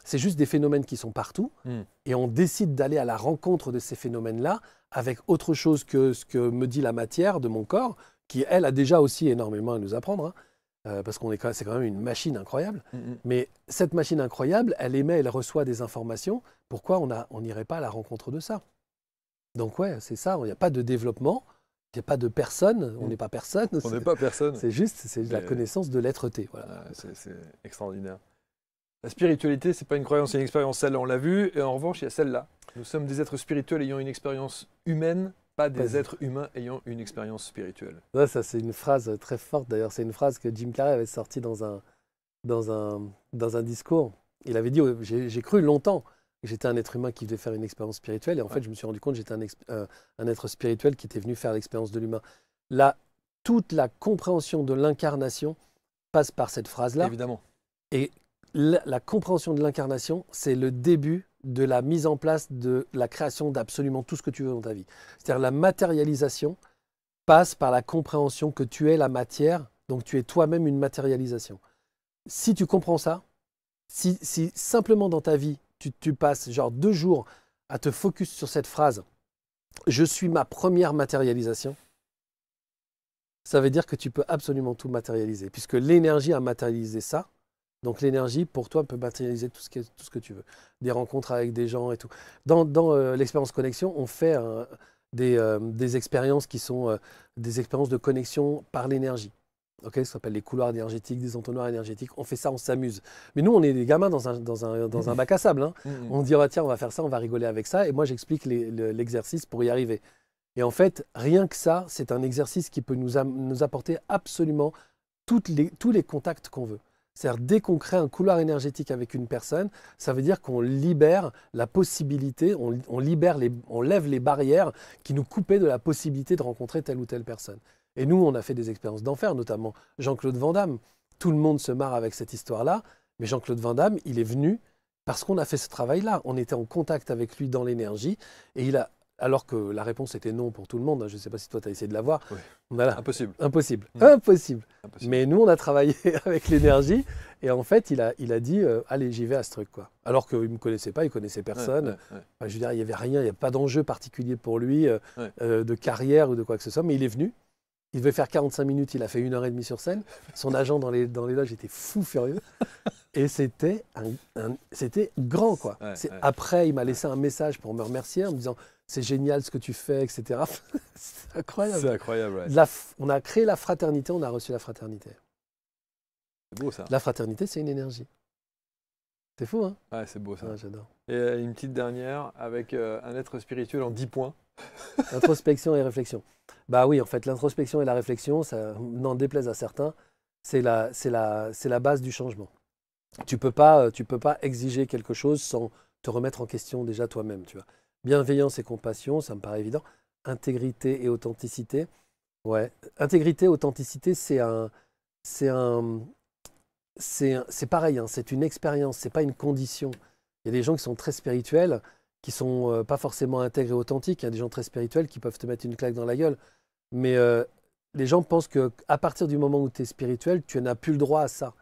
des phénomènes qui sont partout. Et on décide d'aller à la rencontre de ces phénomènes-là avec autre chose que ce que me dit la matière de mon corps, qui, elle, a déjà aussi énormément à nous apprendre. Parce c'est quand même une machine incroyable. Mais cette machine incroyable, elle émet, elle reçoit des informations. Pourquoi on n'irait pas à la rencontre de ça? Donc ouais, c'est ça. Il n'y a pas de développement, il n'y a pas de personne. On n'est pas personne. On n'est pas personne. C'est la connaissance de l'être-té. Voilà. C'est extraordinaire. La spiritualité, c'est pas une croyance, c'est une expérience. Celle-là, on l'a vu. Et en revanche, il y a celle-là. Nous sommes des êtres spirituels ayant une expérience humaine, pas des êtres humains ayant une expérience spirituelle. Ouais, ça, c'est une phrase très forte. D'ailleurs, c'est une phrase que Jim Carrey avait sortie dans un discours. Il avait dit, j'ai cru longtemps que j'étais un être humain qui devait faire une expérience spirituelle. Et en fait, je me suis rendu compte que j'étais un être spirituel qui était venu faire l'expérience de l'humain. Toute la compréhension de l'incarnation passe par cette phrase-là. Évidemment. Et la compréhension de l'incarnation, c'est le début de la mise en place de la création d'absolument tout ce que tu veux dans ta vie. C'est-à-dire la matérialisation passe par la compréhension que tu es la matière, donc tu es toi-même une matérialisation. Si tu comprends ça, si simplement dans ta vie, tu passes genre 2 jours à te focus sur cette phrase « Je suis ma première matérialisation », ça veut dire que tu peux absolument tout matérialiser, puisque l'énergie a matérialisé ça. Donc l'énergie, pour toi, peut matérialiser tout ce que tu veux. Des rencontres avec des gens et tout. Dans l'expérience connexion, on fait des expériences qui sont des expériences de connexion par l'énergie. Ça s'appelle les couloirs énergétiques, des entonnoirs énergétiques. On fait ça, on s'amuse. Mais nous, on est des gamins dans un bac à sable. Hein. On dit, tiens, on va faire ça, on va rigoler avec ça. Et moi, j'explique l'exercice pour y arriver. Et en fait, rien que ça, c'est un exercice qui peut nous apporter absolument tous les contacts qu'on veut. C'est-à-dire, dès qu'on crée un couloir énergétique avec une personne, ça veut dire qu'on libère la possibilité, on lève les barrières qui nous coupaient de la possibilité de rencontrer telle ou telle personne. Et nous, on a fait des expériences d'enfer, notamment Jean-Claude Van Damme. Tout le monde se marre avec cette histoire-là, mais Jean-Claude Van Damme, il est venu parce qu'on a fait ce travail-là. On était en contact avec lui dans l'énergie, et alors que la réponse était non pour tout le monde. Je ne sais pas si toi, tu as essayé de l'avoir. Oui. Voilà. Impossible. Impossible. Mais nous, on a travaillé avec l'énergie. Et en fait, il a dit allez, j'y vais à ce truc, quoi. Alors qu'il ne me connaissait pas, il ne connaissait personne. Enfin, je veux dire, il n'y avait rien, il n'y a pas d'enjeu particulier pour lui, de carrière ou de quoi que ce soit. Mais il est venu. Il devait faire 45 minutes, il a fait 1h30 sur scène. Son agent dans les loges était fou furieux. Et c'était grand, quoi. Après, il m'a laissé un message pour me remercier en me disant c'est génial ce que tu fais, etc. C'est incroyable. C'est incroyable, ouais. On a créé la fraternité, on a reçu la fraternité. C'est beau, ça. La fraternité, c'est une énergie. C'est fou, hein? Ouais, c'est beau, ça. Ouais, j'adore. Et une petite dernière, avec un être spirituel en 10 points. Introspection et réflexion. Bah oui, en fait, l'introspection et la réflexion, ça n'en déplaise à certains, c'est la base du changement. Tu peux pas exiger quelque chose sans te remettre en question déjà toi-même, tu vois. Bienveillance et compassion, ça me paraît évident. Intégrité et authenticité. Ouais. Intégrité, authenticité, c'est c'est pareil, hein, c'est une expérience, c'est pas une condition. Il y a des gens qui sont très spirituels, qui sont pas forcément intègres et authentiques. Il y a des gens très spirituels qui peuvent te mettre une claque dans la gueule. Mais les gens pensent que à partir du moment où tu es spirituel, tu n'as plus le droit à ça.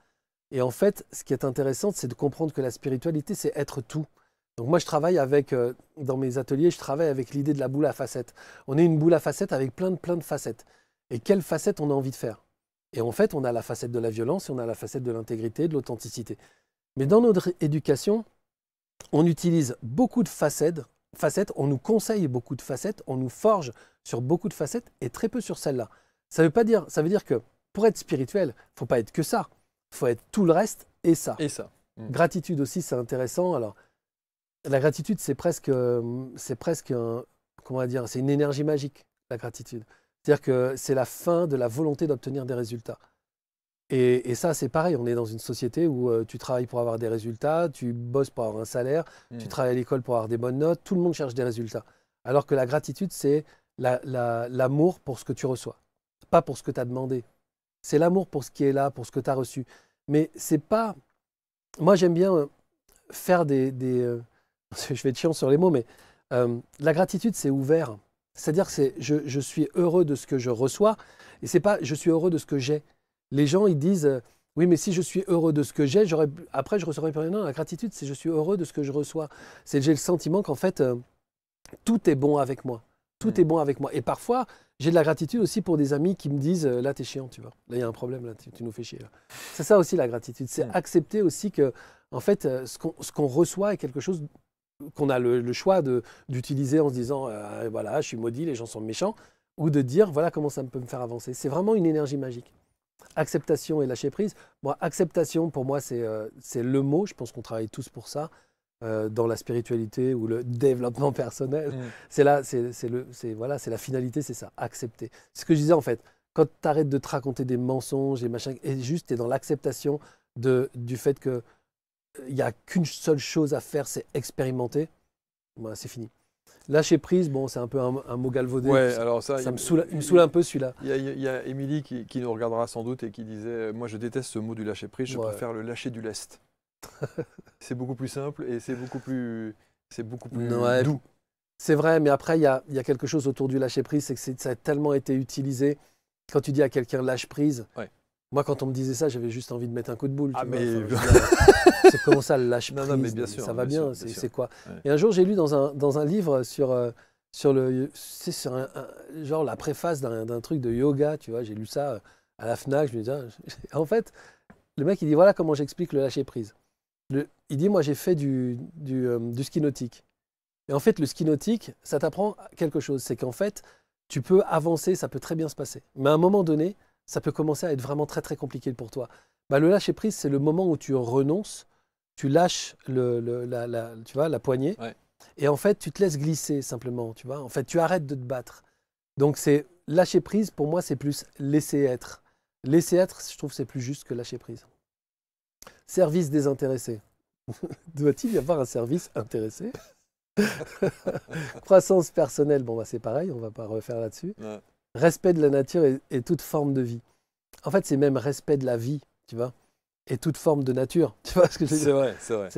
Et en fait, ce qui est intéressant, c'est de comprendre que la spiritualité, c'est être tout. Donc moi, je travaille avec, dans mes ateliers, je travaille avec l'idée de la boule à facettes. On est une boule à facettes avec plein de facettes. Et quelle facette on a envie de faire? Et en fait, on a la facette de la violence et on a la facette de l'intégrité, de l'authenticité. Mais dans notre éducation, on utilise beaucoup de facettes, on nous conseille beaucoup de facettes, on nous forge sur beaucoup de facettes et très peu sur celle-là. Ça veut dire que pour être spirituel, il ne faut pas être que ça. Il faut être tout le reste et ça. Et ça. Gratitude aussi, c'est intéressant. Alors, la gratitude, comment on va dire, c'est une énergie magique, la gratitude. C'est-à-dire que c'est la fin de la volonté d'obtenir des résultats. Et ça, c'est pareil, on est dans une société où tu travailles pour avoir des résultats, tu bosses pour avoir un salaire, tu travailles à l'école pour avoir des bonnes notes, tout le monde cherche des résultats. Alors que la gratitude, c'est l'amour pour ce que tu reçois, pas pour ce que tu as demandé. C'est l'amour pour ce qui est là, pour ce que tu as reçu. Mais c'est pas... Moi, j'aime bien faire je vais être chiant sur les mots, mais la gratitude, c'est ouvert. C'est-à-dire que je suis heureux de ce que je reçois, et c'est pas je suis heureux de ce que j'ai. Les gens, ils disent oui, mais si je suis heureux de ce que j'ai, après je ne recevrai plus rien. Non, la gratitude, c'est je suis heureux de ce que je reçois. C'est j'ai le sentiment qu'en fait, tout est bon avec moi. Tout est bon avec moi. Et parfois, j'ai de la gratitude aussi pour des amis qui me disent là, t'es chiant, tu vois. Là, il y a un problème, là, tu nous fais chier. C'est ça aussi la gratitude. C'est accepter aussi que, en fait, ce qu'on reçoit est quelque chose qu'on a le choix d'utiliser en se disant voilà, je suis maudit, les gens sont méchants, ou de dire voilà comment ça peut me faire avancer. C'est vraiment une énergie magique. Acceptation et lâcher prise. Bon, acceptation, pour moi, c'est le mot. Je pense qu'on travaille tous pour ça, dans la spiritualité ou le développement personnel. C'est là, voilà, c'est la finalité, c'est ça, accepter. C'est ce que je disais en fait. Quand tu arrêtes de te raconter des mensonges, et juste tu es dans l'acceptation du fait que il n'y a qu'une seule chose à faire, c'est expérimenter, ben, c'est fini. Lâcher prise, bon, c'est un peu un mot galvaudé. Ouais, alors ça, il me saoule un peu celui-là. Il y a Émilie qui nous regardera sans doute et qui disait moi je déteste ce mot du lâcher prise, je préfère le lâcher du lest. C'est beaucoup plus simple et c'est beaucoup plus doux. C'est vrai, mais après, il y a quelque chose autour du lâcher prise, c'est que ça a tellement été utilisé. Quand tu dis à quelqu'un lâche prise, moi, quand on me disait ça, j'avais juste envie de mettre un coup de boule. Ah, mais... c'est comment ça, le lâche prise? Non, mais bien sûr, ça va bien, c'est quoi? Ouais. Et un jour, j'ai lu dans un livre sur genre la préface d'un truc de yoga, tu vois, j'ai lu ça à la FNAC, je me disais, en fait, le mec, il dit, voilà comment j'explique le lâcher prise. Il dit, moi, j'ai fait du ski nautique. Et en fait, le ski nautique, ça t'apprend quelque chose, c'est qu'en fait, tu peux avancer, ça peut très bien se passer. Mais à un moment donné, ça peut commencer à être vraiment très très compliqué pour toi. Bah, le lâcher prise, c'est le moment où tu renonces, tu lâches tu vois, la poignée, et en fait, tu te laisses glisser simplement, tu vois. En fait, tu arrêtes de te battre. Donc, c'est lâcher prise, pour moi, c'est plus laisser être. Laisser être, je trouve, c'est plus juste que lâcher prise. Service désintéressé. Doit-il y avoir un service intéressé? Croissance personnelle, bon, bah, c'est pareil, on ne va pas refaire là-dessus. Ouais. Respect de la nature et toute forme de vie. En fait, c'est même respect de la vie, tu vois, et toute forme de nature. Tu vois ce que je veux dire? C'est vrai.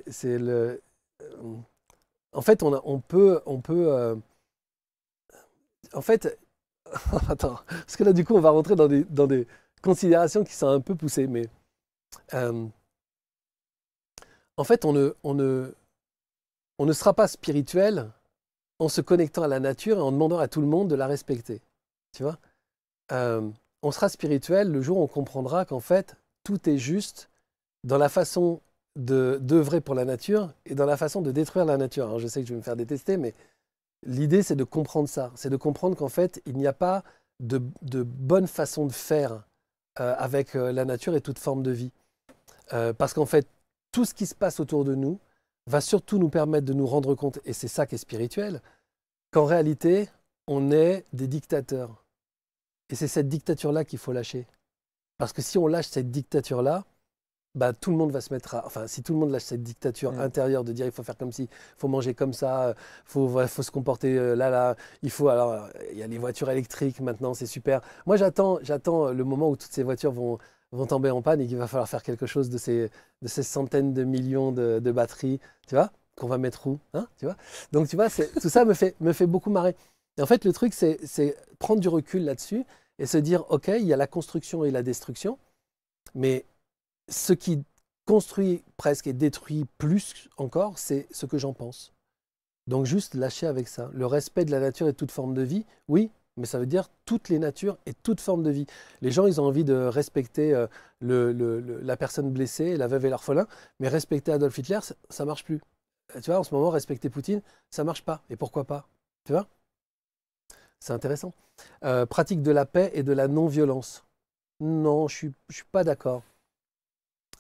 C'est le... En fait, on peut... En fait... Attends, parce que là, du coup, on va rentrer dans des considérations qui sont un peu poussées, mais... En fait, on ne sera pas spirituel en se connectant à la nature et en demandant à tout le monde de la respecter. Tu vois, on sera spirituel le jour où on comprendra qu'en fait, tout est juste dans la façon d'œuvrer pour la nature et dans la façon de détruire la nature. Alors, je sais que je vais me faire détester, mais l'idée, c'est de comprendre ça. C'est de comprendre qu'en fait, il n'y a pas de bonne façon de faire avec la nature et toute forme de vie. Parce qu'en fait, tout ce qui se passe autour de nous va surtout nous permettre de nous rendre compte, et c'est ça qui est spirituel, qu'en réalité, on est des dictateurs. Et c'est cette dictature-là qu'il faut lâcher. Parce que si on lâche cette dictature-là, bah, tout le monde va se mettre à. Enfin, si tout le monde lâche cette dictature intérieure de dire il faut faire comme ci, il faut manger comme ça, faut se comporter là, il faut. Alors, il y a les voitures électriques maintenant, c'est super. Moi, j'attends le moment où toutes ces voitures vont tomber en panne et qu'il va falloir faire quelque chose de ces centaines de millions de batteries, tu vois, qu'on va mettre où, hein, tu vois. Donc, tu vois, tout ça me fait beaucoup marrer. Et en fait, le truc, c'est prendre du recul là-dessus et se dire, OK, il y a la construction et la destruction, mais ce qui construit presque et détruit plus encore, c'est ce que j'en pense. Donc juste lâcher avec ça. Le respect de la nature et de toute forme de vie, oui, mais ça veut dire toutes les natures et toute forme de vie. Les gens, ils ont envie de respecter la personne blessée, la veuve et l'orphelin, mais respecter Adolf Hitler, ça marche plus. Tu vois, en ce moment, respecter Poutine, ça marche pas. Et pourquoi pas? Tu vois? C'est intéressant. Pratique de la paix et de la non-violence. Non, je suis pas d'accord.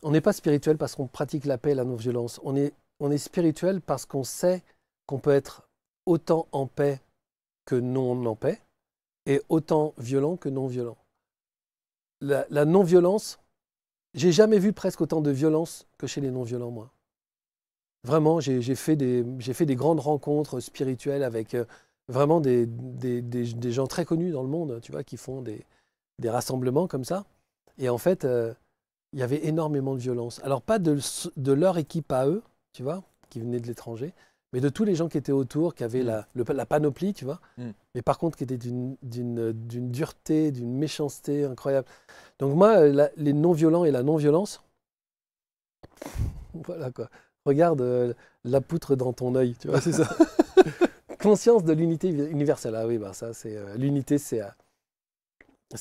On n'est pas spirituel parce qu'on pratique la paix et la non-violence. On est spirituel parce qu'on sait qu'on peut être autant en paix que non en paix et autant violent que non violent. La non-violence, j'ai jamais vu presque autant de violence que chez les non-violents, moi. Vraiment, j'ai fait des grandes rencontres spirituelles avec vraiment des gens très connus dans le monde, tu vois, qui font des rassemblements comme ça. Et en fait, il y avait énormément de violence. Alors, pas de leur équipe à eux, tu vois, qui venaient de l'étranger, mais de tous les gens qui étaient autour, qui avaient la panoplie, tu vois, mais par contre qui étaient d'une dureté, d'une méchanceté incroyable. Donc moi, les non-violents et la non-violence, voilà quoi. Regarde la poutre dans ton œil, tu vois. Ouais, c'est ça. Conscience de l'unité universelle. Ah oui, bah ça, c'est l'unité, c'est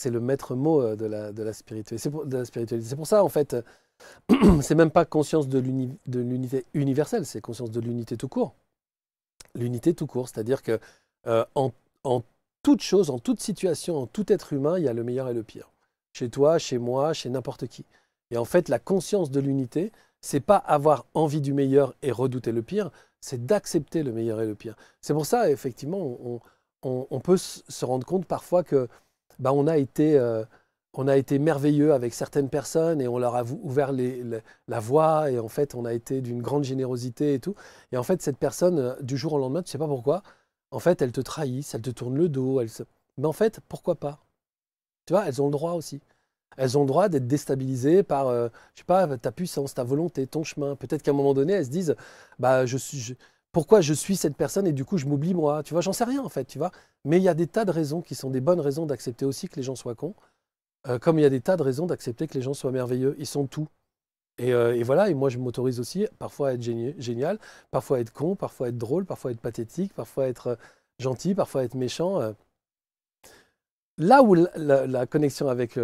le maître mot de la spiritualité. C'est pour ça, en fait, c'est même pas conscience de l'unité universelle, c'est conscience de l'unité tout court. L'unité tout court, c'est-à-dire que en toute chose, en toute situation, en tout être humain, il y a le meilleur et le pire. Chez toi, chez moi, chez n'importe qui. Et en fait, la conscience de l'unité, c'est pas avoir envie du meilleur et redouter le pire, c'est d'accepter le meilleur et le pire. C'est pour ça, effectivement, on peut se rendre compte parfois que bah, on a été merveilleux avec certaines personnes et on leur a ouvert la voie et en fait, on a été d'une grande générosité et tout. Et en fait, cette personne, du jour au lendemain, tu ne sais pas pourquoi, en fait, elle te trahit, elle te tourne le dos. Mais en fait, pourquoi pas? Tu vois, elles ont le droit aussi. Elles ont le droit d'être déstabilisées par, je sais pas, ta puissance, ta volonté, ton chemin. Peut-être qu'à un moment donné, elles se disent, bah, pourquoi je suis cette personne et du coup, je m'oublie moi. Tu vois, j'en sais rien en fait, tu vois. Mais il y a des tas de raisons qui sont des bonnes raisons d'accepter aussi que les gens soient cons, comme il y a des tas de raisons d'accepter que les gens soient merveilleux. Ils sont tout. Et voilà, et moi, je m'autorise aussi parfois à être génial, parfois à être con, parfois à être drôle, parfois à être pathétique, parfois à être gentil, parfois à être méchant. Là où la connexion avec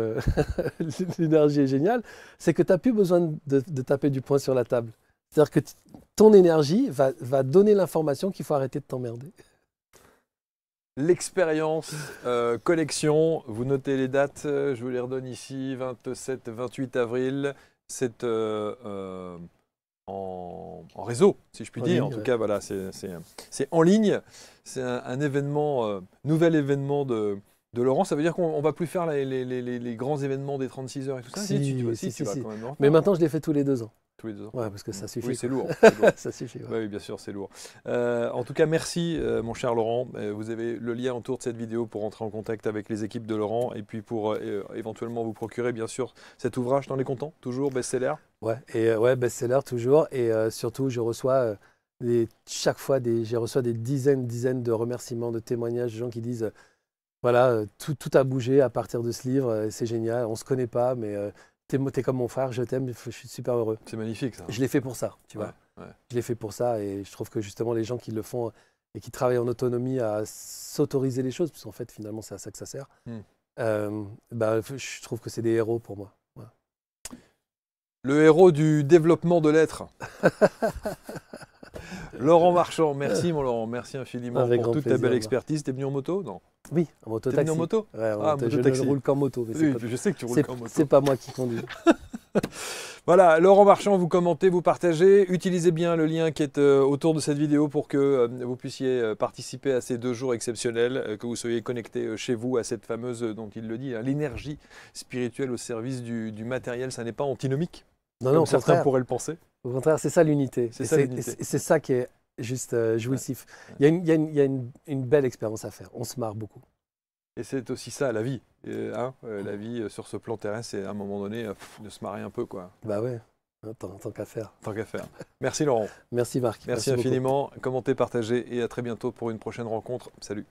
l'énergie est géniale, c'est que tu n'as plus besoin de taper du poing sur la table. C'est-à-dire que ton énergie va donner l'information qu'il faut arrêter de t'emmerder. L'expérience collection, vous notez les dates, je vous les redonne ici, 27-28 avril, c'est en réseau, si je puis dire. En tout cas, voilà, c'est en ligne, c'est un événement, nouvel événement de Laurent. Ça veut dire qu'on ne va plus faire les grands événements des 36 heures et tout ça. Si, tu vas quand même le refaire. Mais maintenant, je les fais tous les 2 ans. Tous les 2 ans. Ouais, parce que ça suffit. Oui, c'est lourd. Ça suffit. Ouais. Oui, bien sûr, c'est lourd. En tout cas, merci, mon cher Laurent. Vous avez le lien autour de cette vidéo pour entrer en contact avec les équipes de Laurent et puis pour éventuellement vous procurer, bien sûr, cet ouvrage. T'en es content? Toujours best-seller? Ouais, best-seller toujours. Et surtout, je reçois chaque fois j'ai reçu des dizaines de remerciements, de témoignages de gens qui disent voilà, tout a bougé à partir de ce livre. C'est génial. On ne se connaît pas, mais t'es comme mon frère, je t'aime, je suis super heureux. C'est magnifique ça. Je l'ai fait pour ça, tu vois. Ouais. Je l'ai fait pour ça et je trouve que justement les gens qui le font et qui travaillent en autonomie à s'autoriser les choses, puisqu'en fait finalement c'est à ça que ça sert, je trouve que c'est des héros pour moi. Ouais. Le héros du développement de l'être. Laurent Marchand, merci mon Laurent, merci infiniment pour toute ta belle expertise. T'es venu en moto? Non. Oui, en moto taxi. T'es venu en moto? Ouais, je ne roule qu'en moto. Mais oui, je sais que tu roules qu'en moto. C'est pas moi qui conduis. Voilà, Laurent Marchand, vous commentez, vous partagez. Utilisez bien le lien qui est autour de cette vidéo pour que vous puissiez participer à ces 2 jours exceptionnels, que vous soyez connecté chez vous à cette fameuse, dont il le dit, l'énergie spirituelle au service du matériel. Ça n'est pas antinomique. Non, comme au certains contraire. pourraient le penser. Au contraire, c'est ça l'unité. C'est Et ça, l'unité. et c'est ça qui est juste jouissif. Ouais. Il y a une belle expérience à faire. On se marre beaucoup. Et c'est aussi ça, la vie. La vie sur ce plan terrestre, c'est à un moment donné de se marrer un peu, quoi. Bah ouais, hein, tant qu'à faire. Tant qu'à faire. Merci Laurent. Merci Marc. Merci beaucoup. infiniment. Commentez, partagez et à très bientôt pour une prochaine rencontre. Salut.